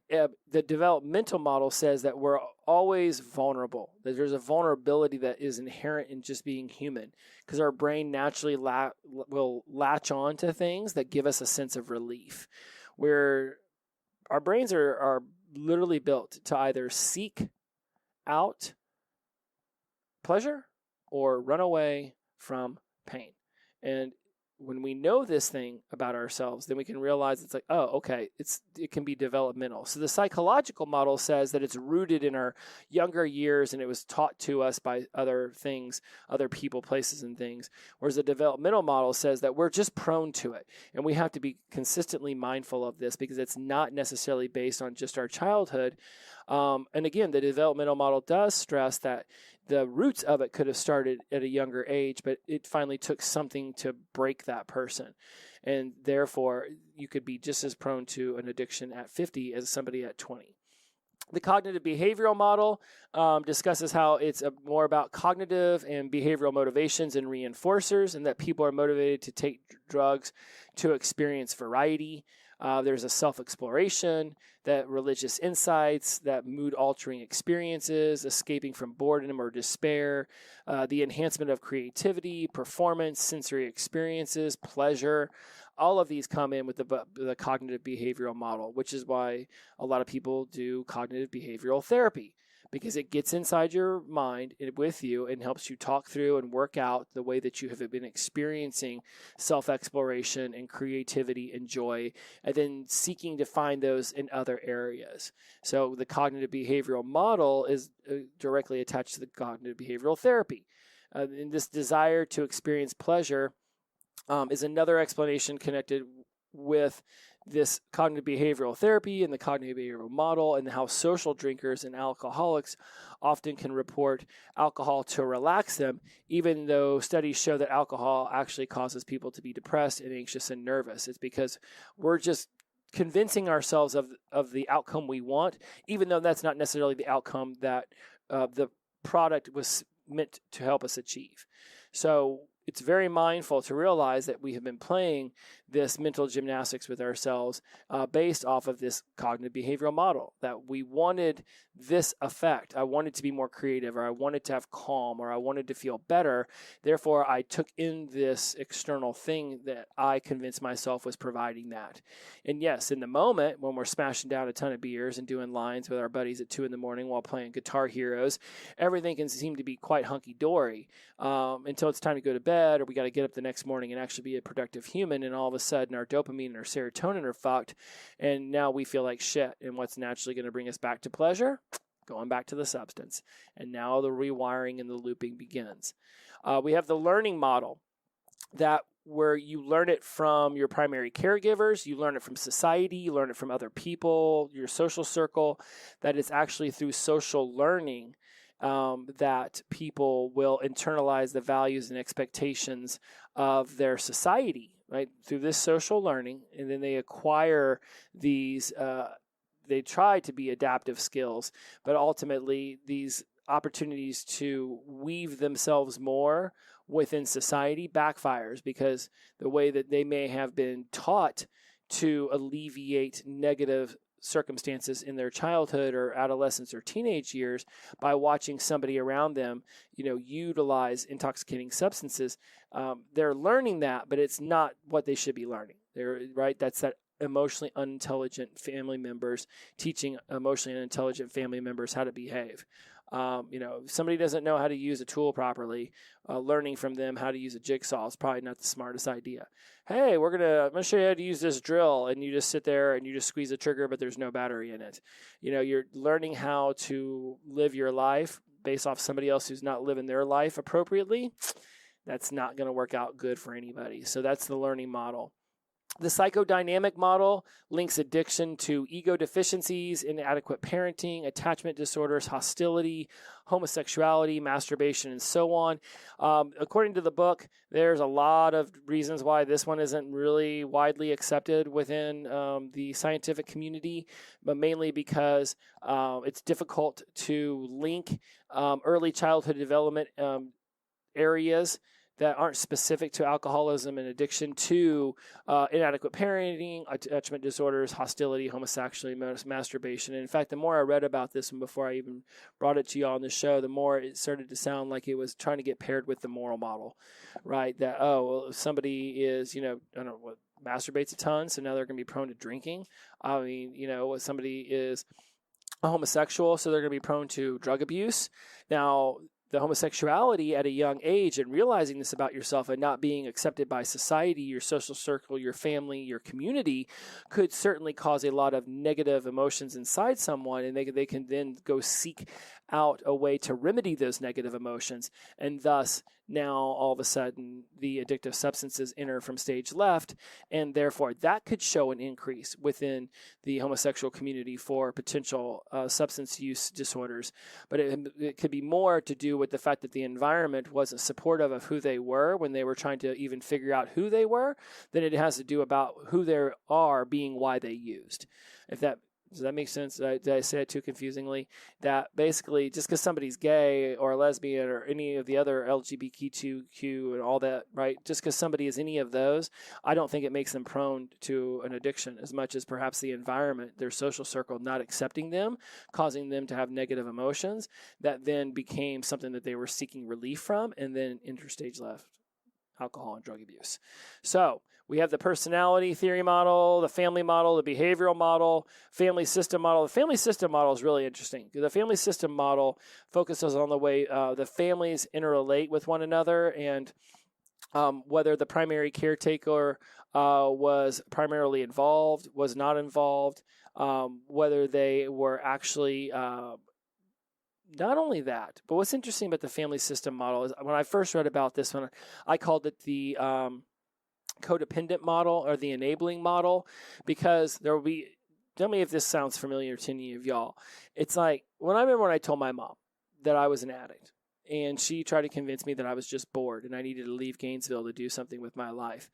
The developmental model says that we're always vulnerable, that there's a vulnerability that is inherent in just being human, because our brain naturally will latch on to things that give us a sense of relief, where our brains are literally built to either seek out pleasure or run away from pain. And when we know this thing about ourselves, then we can realize it's like, oh, okay, it can be developmental. So the psychological model says that it's rooted in our younger years and it was taught to us by other things, other people, places, and things. Whereas the developmental model says that we're just prone to it. And we have to be consistently mindful of this because it's not necessarily based on just our childhood. And again, the developmental model does stress that the roots of it could have started at a younger age, but it finally took something to break that person. And therefore, you could be just as prone to an addiction at 50 as somebody at 20. The cognitive behavioral model discusses how it's more about cognitive and behavioral motivations and reinforcers, and that people are motivated to take drugs to experience variety. There's a self-exploration, that religious insights, that mood-altering experiences, escaping from boredom or despair, the enhancement of creativity, performance, sensory experiences, pleasure. All of these come in with the cognitive behavioral model, which is why a lot of people do cognitive behavioral therapy, because it gets inside your mind with you and helps you talk through and work out the way that you have been experiencing self-exploration and creativity and joy, and then seeking to find those in other areas. So the cognitive behavioral model is directly attached to the cognitive behavioral therapy. And this desire to experience pleasure is another explanation connected with this cognitive behavioral therapy and the cognitive behavioral model, and how social drinkers and alcoholics often can report alcohol to relax them, even though studies show that alcohol actually causes people to be depressed and anxious and nervous. It's because we're just convincing ourselves of the outcome we want, even though that's not necessarily the outcome that the product was meant to help us achieve. So it's very mindful to realize that we have been playing this mental gymnastics with ourselves based off of this cognitive behavioral model, that we wanted this effect. I wanted to be more creative, or I wanted to have calm, or I wanted to feel better. Therefore, I took in this external thing that I convinced myself was providing that. And yes, in the moment when we're smashing down a ton of beers and doing lines with our buddies at 2 a.m. while playing Guitar Heroes, everything can seem to be quite hunky-dory until it's time to go to bed, or we got to get up the next morning and actually be a productive human, and all of a sudden our dopamine and our serotonin are fucked, and now we feel like shit. And what's naturally going to bring us back to pleasure? Going back to the substance. And now the rewiring and the looping begins. We have the learning model, that where you learn it from your primary caregivers, you learn it from society, you learn it from other people, your social circle, that it's actually through social learning that people will internalize the values and expectations of their society, right? Through this social learning, and then they acquire these, they try to be adaptive skills, but ultimately these opportunities to weave themselves more within society backfires, because the way that they may have been taught to alleviate negative circumstances in their childhood or adolescence or teenage years by watching somebody around them, utilize intoxicating substances. They're learning that, but it's not what they should be learning. That's that emotionally unintelligent family members teaching emotionally unintelligent family members how to behave. If somebody doesn't know how to use a tool properly, learning from them how to use a jigsaw is probably not the smartest idea. Hey, I'm gonna show you how to use this drill, and you just sit there and you just squeeze the trigger, but there's no battery in it. You're learning how to live your life based off somebody else who's not living their life appropriately. That's not going to work out good for anybody. So that's the learning model. The psychodynamic model links addiction to ego deficiencies, inadequate parenting, attachment disorders, hostility, homosexuality, masturbation, and so on. According to the book, there's a lot of reasons why this one isn't really widely accepted within the scientific community, but mainly because it's difficult to link early childhood development areas that aren't specific to alcoholism and addiction to inadequate parenting, attachment disorders, hostility, homosexuality, masturbation. And in fact, the more I read about this one before I even brought it to you on the show, the more it started to sound like it was trying to get paired with the moral model, right? That, if somebody is, masturbates a ton, so now they're going to be prone to drinking. Somebody is a homosexual, so they're going to be prone to drug abuse. Now, the homosexuality at a young age and realizing this about yourself and not being accepted by society, your social circle, your family, your community could certainly cause a lot of negative emotions inside someone, and they can then go seek out a way to remedy those negative emotions, and thus now all of a sudden the addictive substances enter from stage left, and therefore that could show an increase within the homosexual community for potential substance use disorders. But it could be more to do with the fact that the environment wasn't supportive of who they were when they were trying to even figure out who they were, than it has to do about who they are being why they used. If that Does that make sense? Did I say it too confusingly? That basically just because somebody's gay or lesbian or any of the other LGBTQ and all that, right? Just because somebody is any of those, I don't think it makes them prone to an addiction as much as perhaps the environment, their social circle not accepting them, causing them to have negative emotions that then became something that they were seeking relief from, and then interstage left, alcohol and drug abuse. So we have the personality theory model, the family model, the behavioral model, family system model. The family system model is really interesting. The family system model focuses on the way the families interrelate with one another, and whether the primary caretaker was primarily involved, was not involved, whether they were actually not only that, but what's interesting about the family system model is when I first read about this one, I called it the codependent model or the enabling model, because there will be, tell me if this sounds familiar to any of y'all. It's like when I told my mom that I was an addict, and she tried to convince me that I was just bored and I needed to leave Gainesville to do something with my life.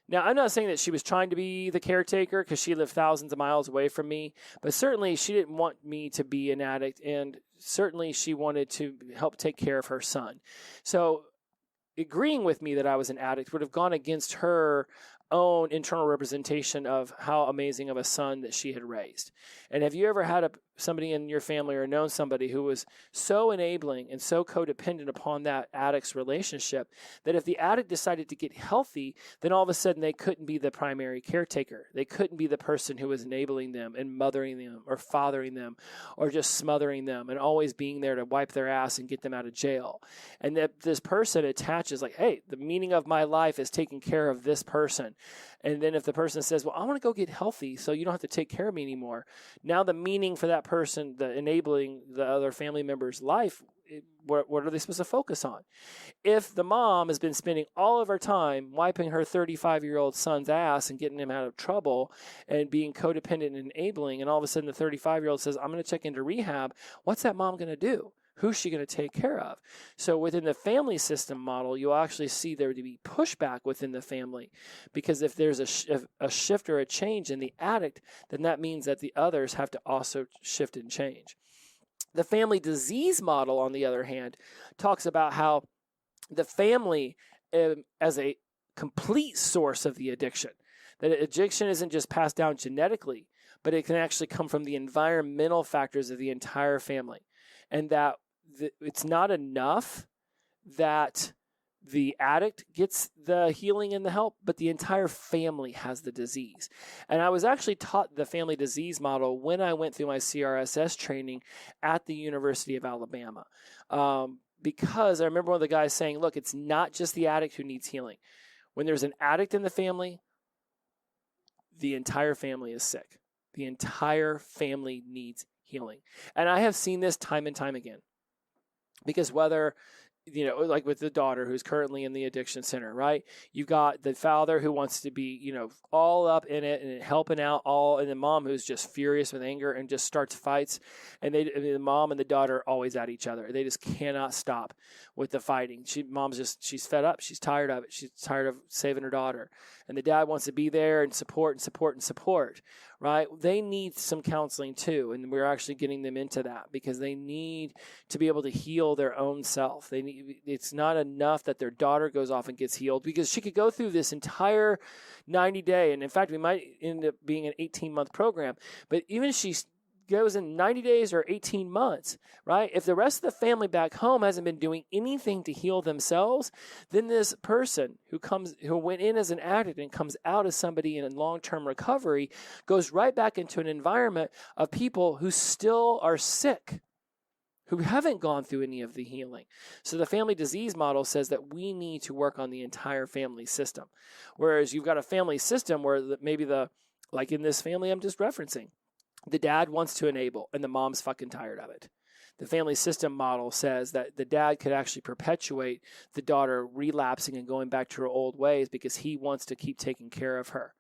Now, I'm not saying that she was trying to be the caretaker because she lived thousands of miles away from me, but certainly she didn't want me to be an addict, and certainly she wanted to help take care of her son. So agreeing with me that I was an addict would have gone against her own internal representation of how amazing of a son that she had raised. And have you ever had somebody in your family or known somebody who was so enabling and so codependent upon that addict's relationship that if the addict decided to get healthy, then all of a sudden they couldn't be the primary caretaker. They couldn't be the person who was enabling them and mothering them or fathering them or just smothering them and always being there to wipe their ass and get them out of jail. And that this person attaches like, hey, the meaning of my life is taking care of this person. And then if the person says, well, I want to go get healthy so you don't have to take care of me anymore. Now the meaning for that person, the enabling the other family member's life, what are they supposed to focus on? If the mom has been spending all of her time wiping her 35-year-old son's ass and getting him out of trouble and being codependent and enabling, and all of a sudden the 35-year-old says, I'm going to check into rehab, what's that mom going to do? Who's she going to take care of? So within the family system model, you'll actually see there to be pushback within the family, because if there's a shift or a change in the addict, then that means that the others have to also shift and change. The family disease model, on the other hand, talks about how the family as a complete source of the addiction, that addiction isn't just passed down genetically, but it can actually come from the environmental factors of the entire family. And that it's not enough that the addict gets the healing and the help, but the entire family has the disease. And I was actually taught the family disease model when I went through my CRSS training at the University of Alabama. Because I remember one of the guys saying, look, it's not just the addict who needs healing. When there's an addict in the family, the entire family is sick. The entire family needs healing. And I have seen this time and time again. Because whether, like with the daughter who's currently in the addiction center, right? You've got the father who wants to be, all up in it and helping out and the mom who's just furious with anger and just starts fights. And the mom and the daughter are always at each other. They just cannot stop with the fighting. She's fed up. She's tired of it. She's tired of saving her daughter. And the dad wants to be there and support, right? They need some counseling too. And we're actually getting them into that because they need to be able to heal their own self. It's not enough that their daughter goes off and gets healed, because she could go through this entire 90-day. And in fact, we might end up being an 18-month program. But even if she goes in 90 days or 18 months, right? If the rest of the family back home hasn't been doing anything to heal themselves, then this person who went in as an addict and comes out as somebody in long-term recovery goes right back into an environment of people who still are sick, who haven't gone through any of the healing. So the family disease model says that we need to work on the entire family system. Whereas you've got a family system where maybe like in this family I'm just referencing, the dad wants to enable, and the mom's fucking tired of it. The family system model says that the dad could actually perpetuate the daughter relapsing and going back to her old ways because he wants to keep taking care of her.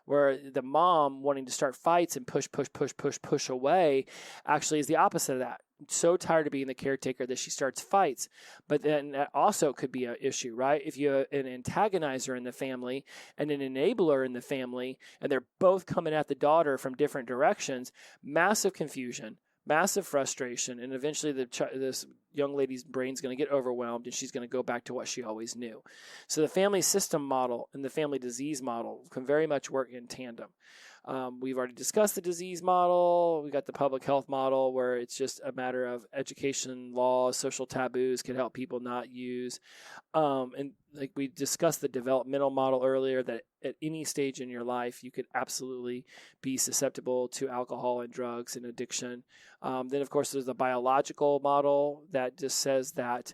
where the mom wanting to start fights and push away actually is the opposite of that. So tired of being the caretaker that she starts fights. But then that also could be an issue, right? If you have an antagonizer in the family and an enabler in the family, and they're both coming at the daughter from different directions, massive confusion, massive frustration, and eventually this young lady's brain's going to get overwhelmed and she's going to go back to what she always knew. So the family system model and the family disease model can very much work in tandem. We've already discussed the disease model. We got the public health model, where it's just a matter of education, laws, social taboos can help people not use. And like we discussed the developmental model earlier, that at any stage in your life, you could absolutely be susceptible to alcohol and drugs and addiction. Then, of course, there's the biological model that just says that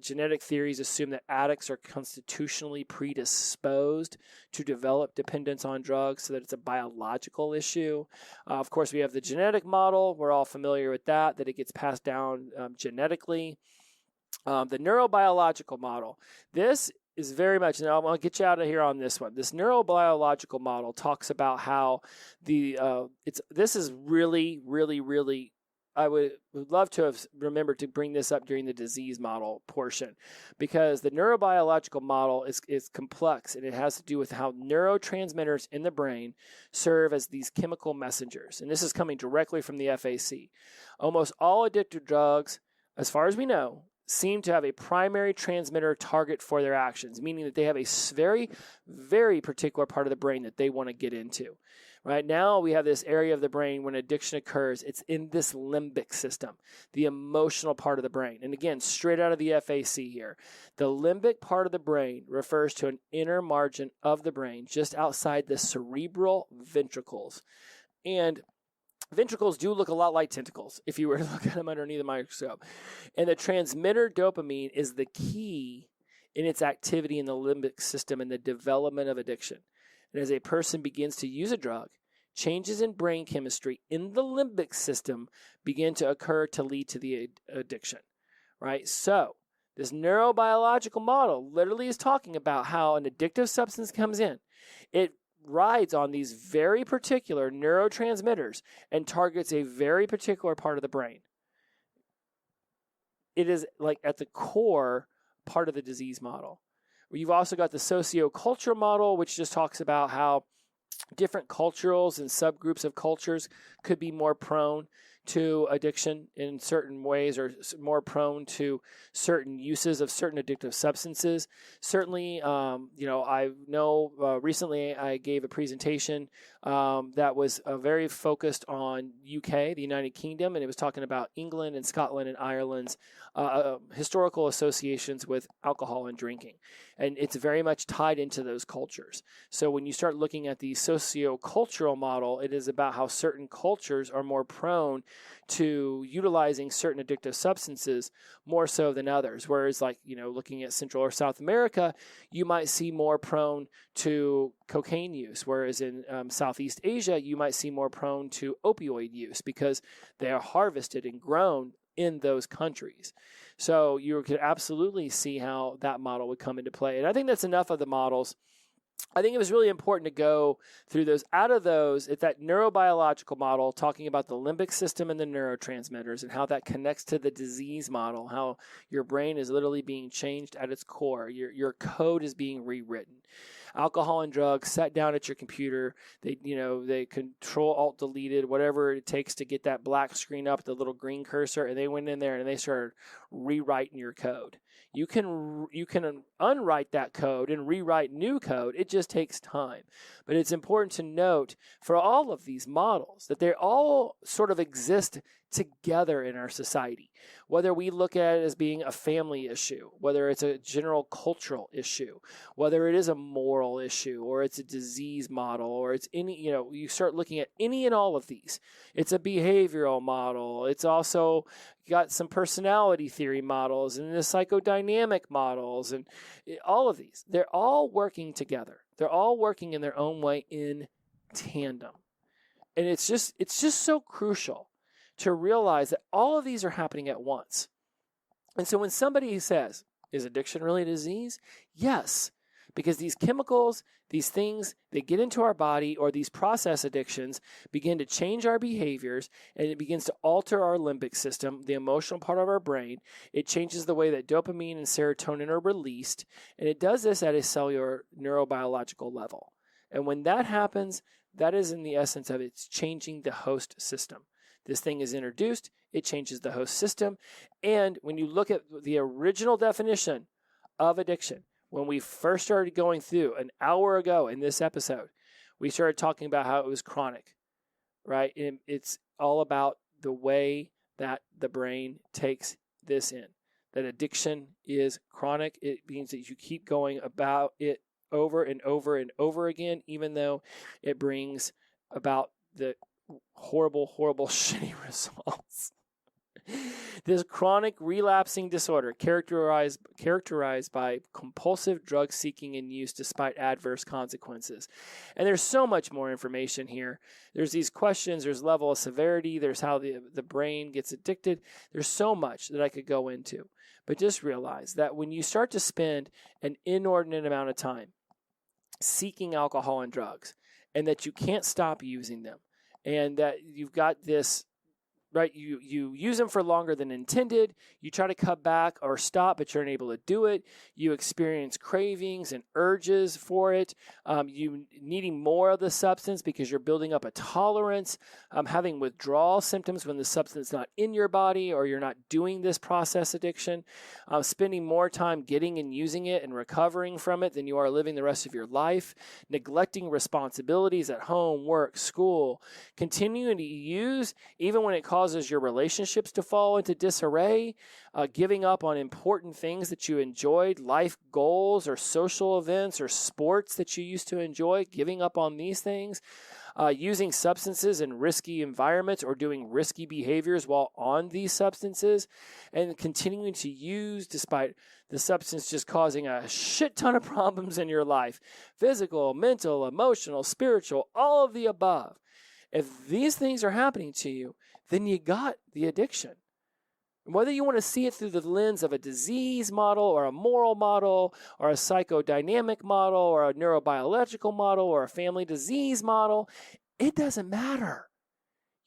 genetic theories assume that addicts are constitutionally predisposed to develop dependence on drugs, so that it's a biological issue. Of course, we have the genetic model. We're all familiar with that it gets passed down genetically. The neurobiological model. This is very much, and I'll get you out of here on this one. This neurobiological model talks about how this is really, really, really, I would love to have remembered to bring this up during the disease model portion, because the neurobiological model is complex, and it has to do with how neurotransmitters in the brain serve as these chemical messengers. And this is coming directly from the FAC. Almost all addictive drugs, as far as we know, seem to have a primary transmitter target for their actions, meaning that they have a very, very particular part of the brain that they want to get into. Right now, we have this area of the brain when addiction occurs. It's in this limbic system, the emotional part of the brain. And again, straight out of the FAC here, the limbic part of the brain refers to an inner margin of the brain just outside the cerebral ventricles. And ventricles do look a lot like tentacles if you were to look at them underneath the microscope. And the transmitter dopamine is the key in its activity in the limbic system and the development of addiction. And as a person begins to use a drug, changes in brain chemistry in the limbic system begin to occur to lead to the addiction, right? So this neurobiological model literally is talking about how an addictive substance comes in. It rides on these very particular neurotransmitters and targets a very particular part of the brain. It is like at the core part of the disease model. You've also got the sociocultural model, which just talks about how different cultures and subgroups of cultures could be more prone to addiction in certain ways, or more prone to certain uses of certain addictive substances. Certainly, I know recently I gave a presentation that was very focused on UK, the United Kingdom, and it was talking about England and Scotland and Ireland's historical associations with alcohol and drinking. And it's very much tied into those cultures. So when you start looking at the sociocultural model, it is about how certain cultures are more prone to utilizing certain addictive substances more so than others. Whereas, like, looking at Central or South America, you might see more prone to cocaine use. Whereas in Southeast Asia, you might see more prone to opioid use because they are harvested and grown in those countries. So you could absolutely see how that model would come into play. And I think that's enough of the models. I think it was really important to go through those. Out of those, it's that neurobiological model talking about the limbic system and the neurotransmitters and how that connects to the disease model, how your brain is literally being changed at its core. Your code is being rewritten. Alcohol and drugs, sat down at your computer, they control alt deleted whatever it takes to get that black screen up, the little green cursor, and they went in there and they started rewriting your code. You can unwrite that code and rewrite new code. It just takes time. But it's important to note for all of these models that they all sort of exist together in our society. Whether we look at it as being a family issue, whether it's a general cultural issue, whether it is a moral issue, or it's a disease model, or it's any, you start looking at any and all of these. It's a behavioral model. It's also got some personality theory models and the psychodynamic models, and all of these. They're all working together. They're all working in their own way in tandem. And it's just so crucial to realize that all of these are happening at once. And so when somebody says, is addiction really a disease? Yes, because these chemicals, these things, they get into our body, or these process addictions begin to change our behaviors, and it begins to alter our limbic system, the emotional part of our brain. It changes the way that dopamine and serotonin are released, and it does this at a cellular neurobiological level. And when that happens, that is in the essence of it's changing the host system. This thing is introduced, it changes the host system. And when you look at the original definition of addiction, when we first started going through an hour ago in this episode, we started talking about how it was chronic, right? And it's all about the way that the brain takes this in. That addiction is chronic. It means that you keep going about it over and over and over again, even though it brings about the horrible, shitty results. This chronic relapsing disorder characterized by compulsive drug seeking and use despite adverse consequences. And there's so much more information here. There's these questions, there's level of severity, there's how the brain gets addicted. There's so much that I could go into. But just realize that when you start to spend an inordinate amount of time seeking alcohol and drugs, and that you can't stop using them, and that you've got this, right, you use them for longer than intended, you try to cut back or stop, but you're unable to do it, you experience cravings and urges for it, you needing more of the substance because you're building up a tolerance, having withdrawal symptoms when the substance is not in your body or you're not doing this process addiction, spending more time getting and using it and recovering from it than you are living the rest of your life, neglecting responsibilities at home, work, school, continuing to use even when it causes your relationships to fall into disarray, giving up on important things that you enjoyed, life goals or social events or sports that you used to enjoy, giving up on these things, using substances in risky environments or doing risky behaviors while on these substances, and continuing to use despite the substance just causing a shit ton of problems in your life, physical, mental, emotional, spiritual, all of the above. If these things are happening to you, then you got the addiction. Whether you want to see it through the lens of a disease model or a moral model or a psychodynamic model or a neurobiological model or a family disease model, it doesn't matter.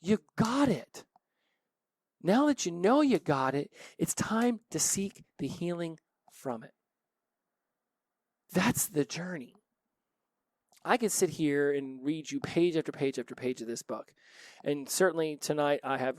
You got it. Now that you know you got it, it's time to seek the healing from it. That's the journey. I could sit here and read you page after page after page of this book. And certainly tonight I have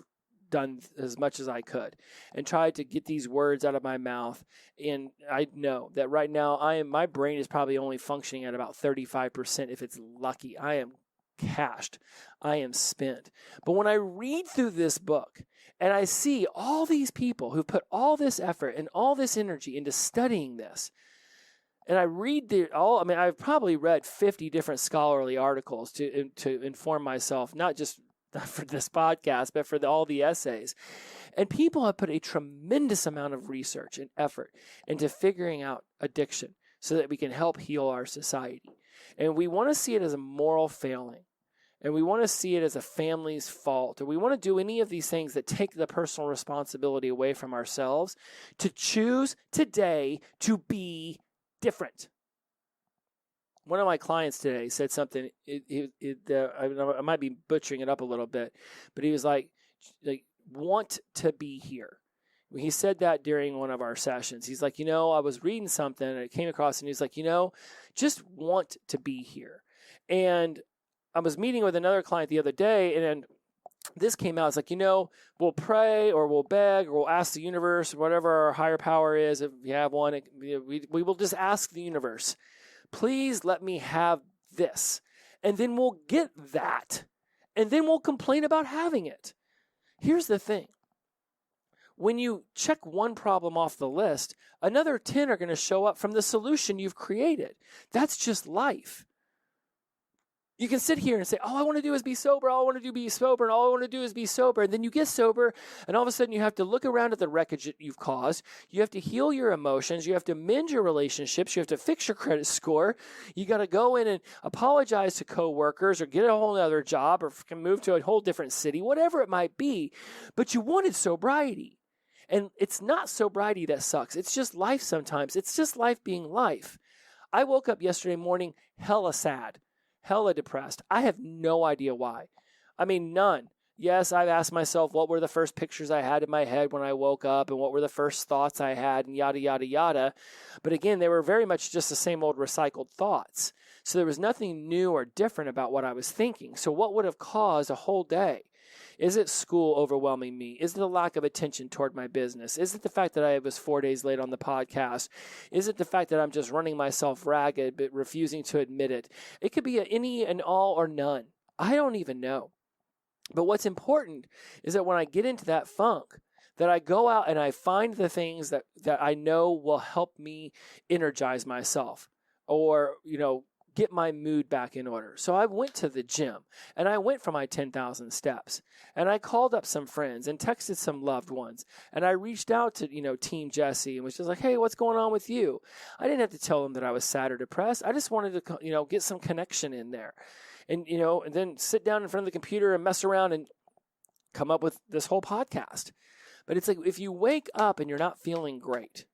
done as much as I could and tried to get these words out of my mouth. And I know that right now my brain is probably only functioning at about 35% if it's lucky. I am cashed. I am spent. But when I read through this book and I see all these people who put all this effort and all this energy into studying this, and I read I've probably read 50 different scholarly articles to inform myself, not just for this podcast, but for all the essays. And people have put a tremendous amount of research and effort into figuring out addiction so that we can help heal our society. And we want to see it as a moral failing. And we want to see it as a family's fault. Or we want to do any of these things that take the personal responsibility away from ourselves to choose today to be different. One of my clients today said something, I might be butchering it up a little bit, but he was like, want to be here. He said that during one of our sessions. He's like, I was reading something and it came across and he's like, just want to be here. And I was meeting with another client the other day and this came out. It's like, we'll pray or we'll beg or we'll ask the universe, whatever our higher power is. If you have one, we will just ask the universe, please let me have this. And then we'll get that. And then we'll complain about having it. Here's the thing. When you check one problem off the list, another 10 are going to show up from the solution you've created. That's just life. You can sit here and say, all I want to do is be sober, all I want to do is be sober, and all I want to do is be sober. And then you get sober, and all of a sudden you have to look around at the wreckage that you've caused. You have to heal your emotions. You have to mend your relationships. You have to fix your credit score. You got to go in and apologize to coworkers or get a whole other job or move to a whole different city, whatever it might be. But you wanted sobriety. And it's not sobriety that sucks. It's just life sometimes. It's just life being life. I woke up yesterday morning hella sad, hella depressed. I have no idea why. I mean, none. Yes, I've asked myself what were the first pictures I had in my head when I woke up and what were the first thoughts I had and yada, yada, yada. But again, they were very much just the same old recycled thoughts. So there was nothing new or different about what I was thinking. So what would have caused a whole day? Is it school overwhelming me? Is it a lack of attention toward my business? Is it the fact that I was 4 days late on the podcast? Is it the fact that I'm just running myself ragged but refusing to admit it? It could be any and all or none. I don't even know. But what's important is that when I get into that funk, that I go out and I find the things that I know will help me energize myself or, get my mood back in order. So I went to the gym and I went for my 10,000 steps and I called up some friends and texted some loved ones. And I reached out to, Team Jesse and was just like, hey, what's going on with you? I didn't have to tell them that I was sad or depressed. I just wanted to, get some connection in there. And, and then sit down in front of the computer and mess around and come up with this whole podcast. But it's like, if you wake up and you're not feeling great,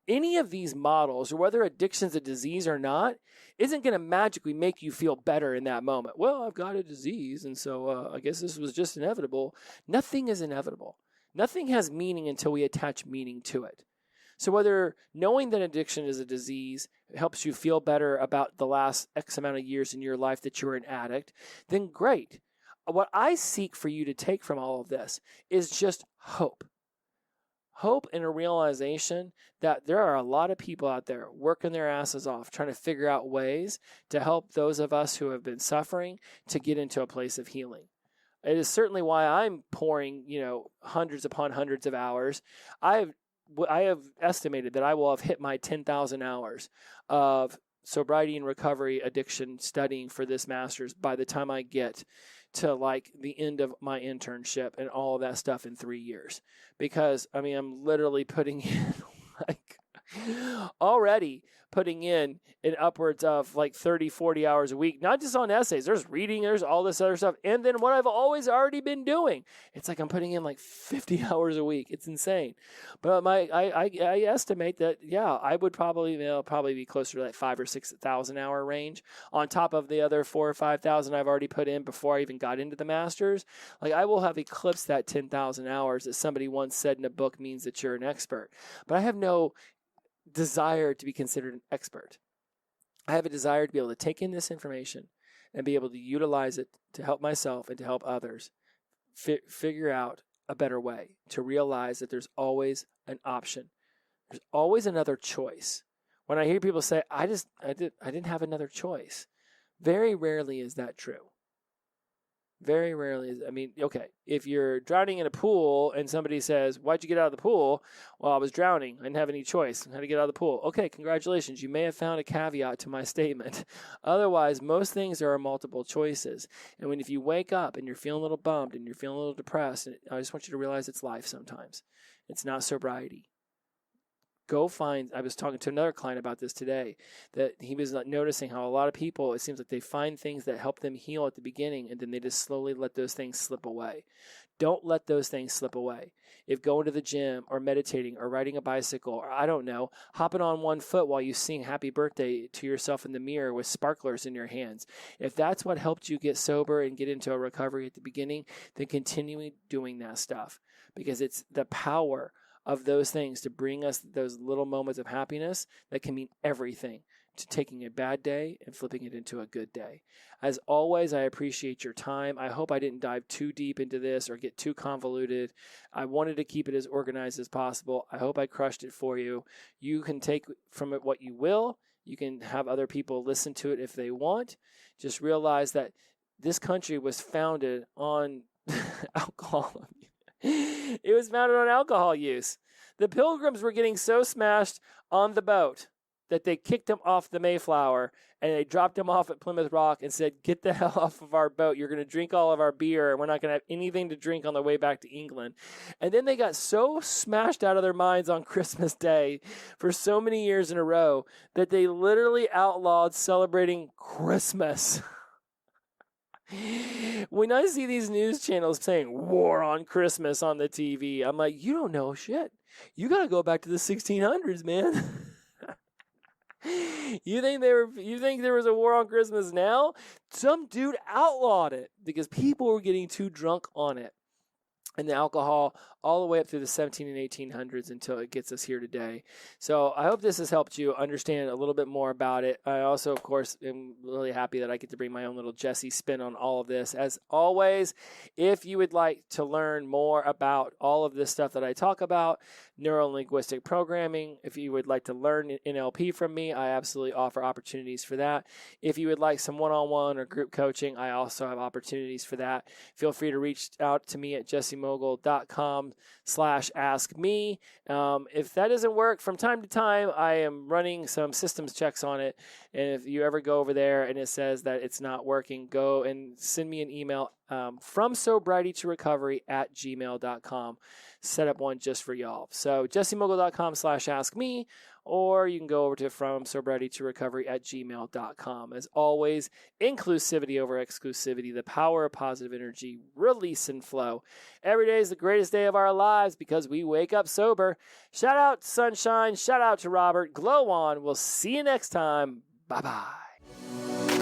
any of these models, or whether addiction's a disease or not, isn't going to magically make you feel better in that moment. Well, I've got a disease, and so I guess this was just inevitable. Nothing is inevitable. Nothing has meaning until we attach meaning to it. So whether knowing that addiction is a disease helps you feel better about the last X amount of years in your life that you're an addict, then great. What I seek for you to take from all of this is just hope. Hope and a realization that there are a lot of people out there working their asses off, trying to figure out ways to help those of us who have been suffering to get into a place of healing. It is certainly why I'm pouring, hundreds upon hundreds of hours. I have estimated that I will have hit my 10,000 hours of sobriety and recovery addiction studying for this master's by the time I get to like the end of my internship and all of that stuff in 3 years. Because, I'm literally putting in already putting in upwards of 30, 40 hours a week, not just on essays. There's reading, there's all this other stuff. And then what I've always already been doing. It's like I'm putting in 50 hours a week. It's insane. But I estimate that, I would probably be closer to that 5,000 or 6,000 hour range on top of the other 4,000 or 5,000 I've already put in before I even got into the master's. I will have eclipsed that 10,000 hours that somebody once said in a book means that you're an expert. But I have no desire to be considered an expert. I have a desire to be able to take in this information and be able to utilize it to help myself and to help others figure out a better way, to realize that there's always an option. There's always another choice. When I hear people say, I didn't have another choice, very rarely is that true. Very rarely is, okay, if you're drowning in a pool and somebody says, why'd you get out of the pool? Well, I was drowning. I didn't have any choice. I had to get out of the pool. Okay, congratulations. You may have found a caveat to my statement. Otherwise, most things are multiple choices. And if you wake up and you're feeling a little bummed and you're feeling a little depressed, I just want you to realize it's life sometimes. It's not sobriety. I was talking to another client about this today, that he was noticing how a lot of people, it seems like they find things that help them heal at the beginning, and then they just slowly let those things slip away. Don't let those things slip away. If going to the gym or meditating or riding a bicycle or, I don't know, hopping on one foot while you sing happy birthday to yourself in the mirror with sparklers in your hands, if that's what helped you get sober and get into a recovery at the beginning, then continue doing that stuff, because it's the power of those things to bring us those little moments of happiness that can mean everything to taking a bad day and flipping it into a good day. As always, I appreciate your time. I hope I didn't dive too deep into this or get too convoluted. I wanted to keep it as organized as possible. I hope I crushed it for you. You can take from it what you will. You can have other people listen to it if they want. Just realize that this country was founded on alcohol. It was founded on alcohol use. The Pilgrims were getting so smashed on the boat that they kicked him off the Mayflower and they dropped him off at Plymouth Rock and said, get the hell off of our boat. You're going to drink all of our beer and we're not going to have anything to drink on the way back to England. And then they got so smashed out of their minds on Christmas Day for so many years in a row that they literally outlawed celebrating Christmas. When I see these news channels saying war on Christmas on the TV, I'm like, you don't know shit. You got to go back to the 1600s, man. You think there was a war on Christmas now? Some dude outlawed it because people were getting too drunk on it. And the alcohol all the way up through the 17 and 1800s until it gets us here today. So I hope this has helped you understand a little bit more about it. I also, of course, am really happy that I get to bring my own little Jesse spin on all of this. As always, if you would like to learn more about all of this stuff that I talk about, neuro-linguistic programming, if you would like to learn NLP from me, I absolutely offer opportunities for that. If you would like some one-on-one or group coaching, I also have opportunities for that. Feel free to reach out to me at jessemogul.com/askme. If that doesn't work, from time to time, I am running some systems checks on it. And if you ever go over there and it says that it's not working, go and send me an email from sobriety-to-recovery@gmail.com. Set up one just for y'all. So jessemogul.com/askme, or you can go over to from sobriety-to-recovery@gmail.com. As always, inclusivity over exclusivity, the power of positive energy, release and flow. Every day is the greatest day of our lives because we wake up sober. Shout out to Sunshine. Shout out to Robert. Glow on. We'll see you next time. Bye-bye.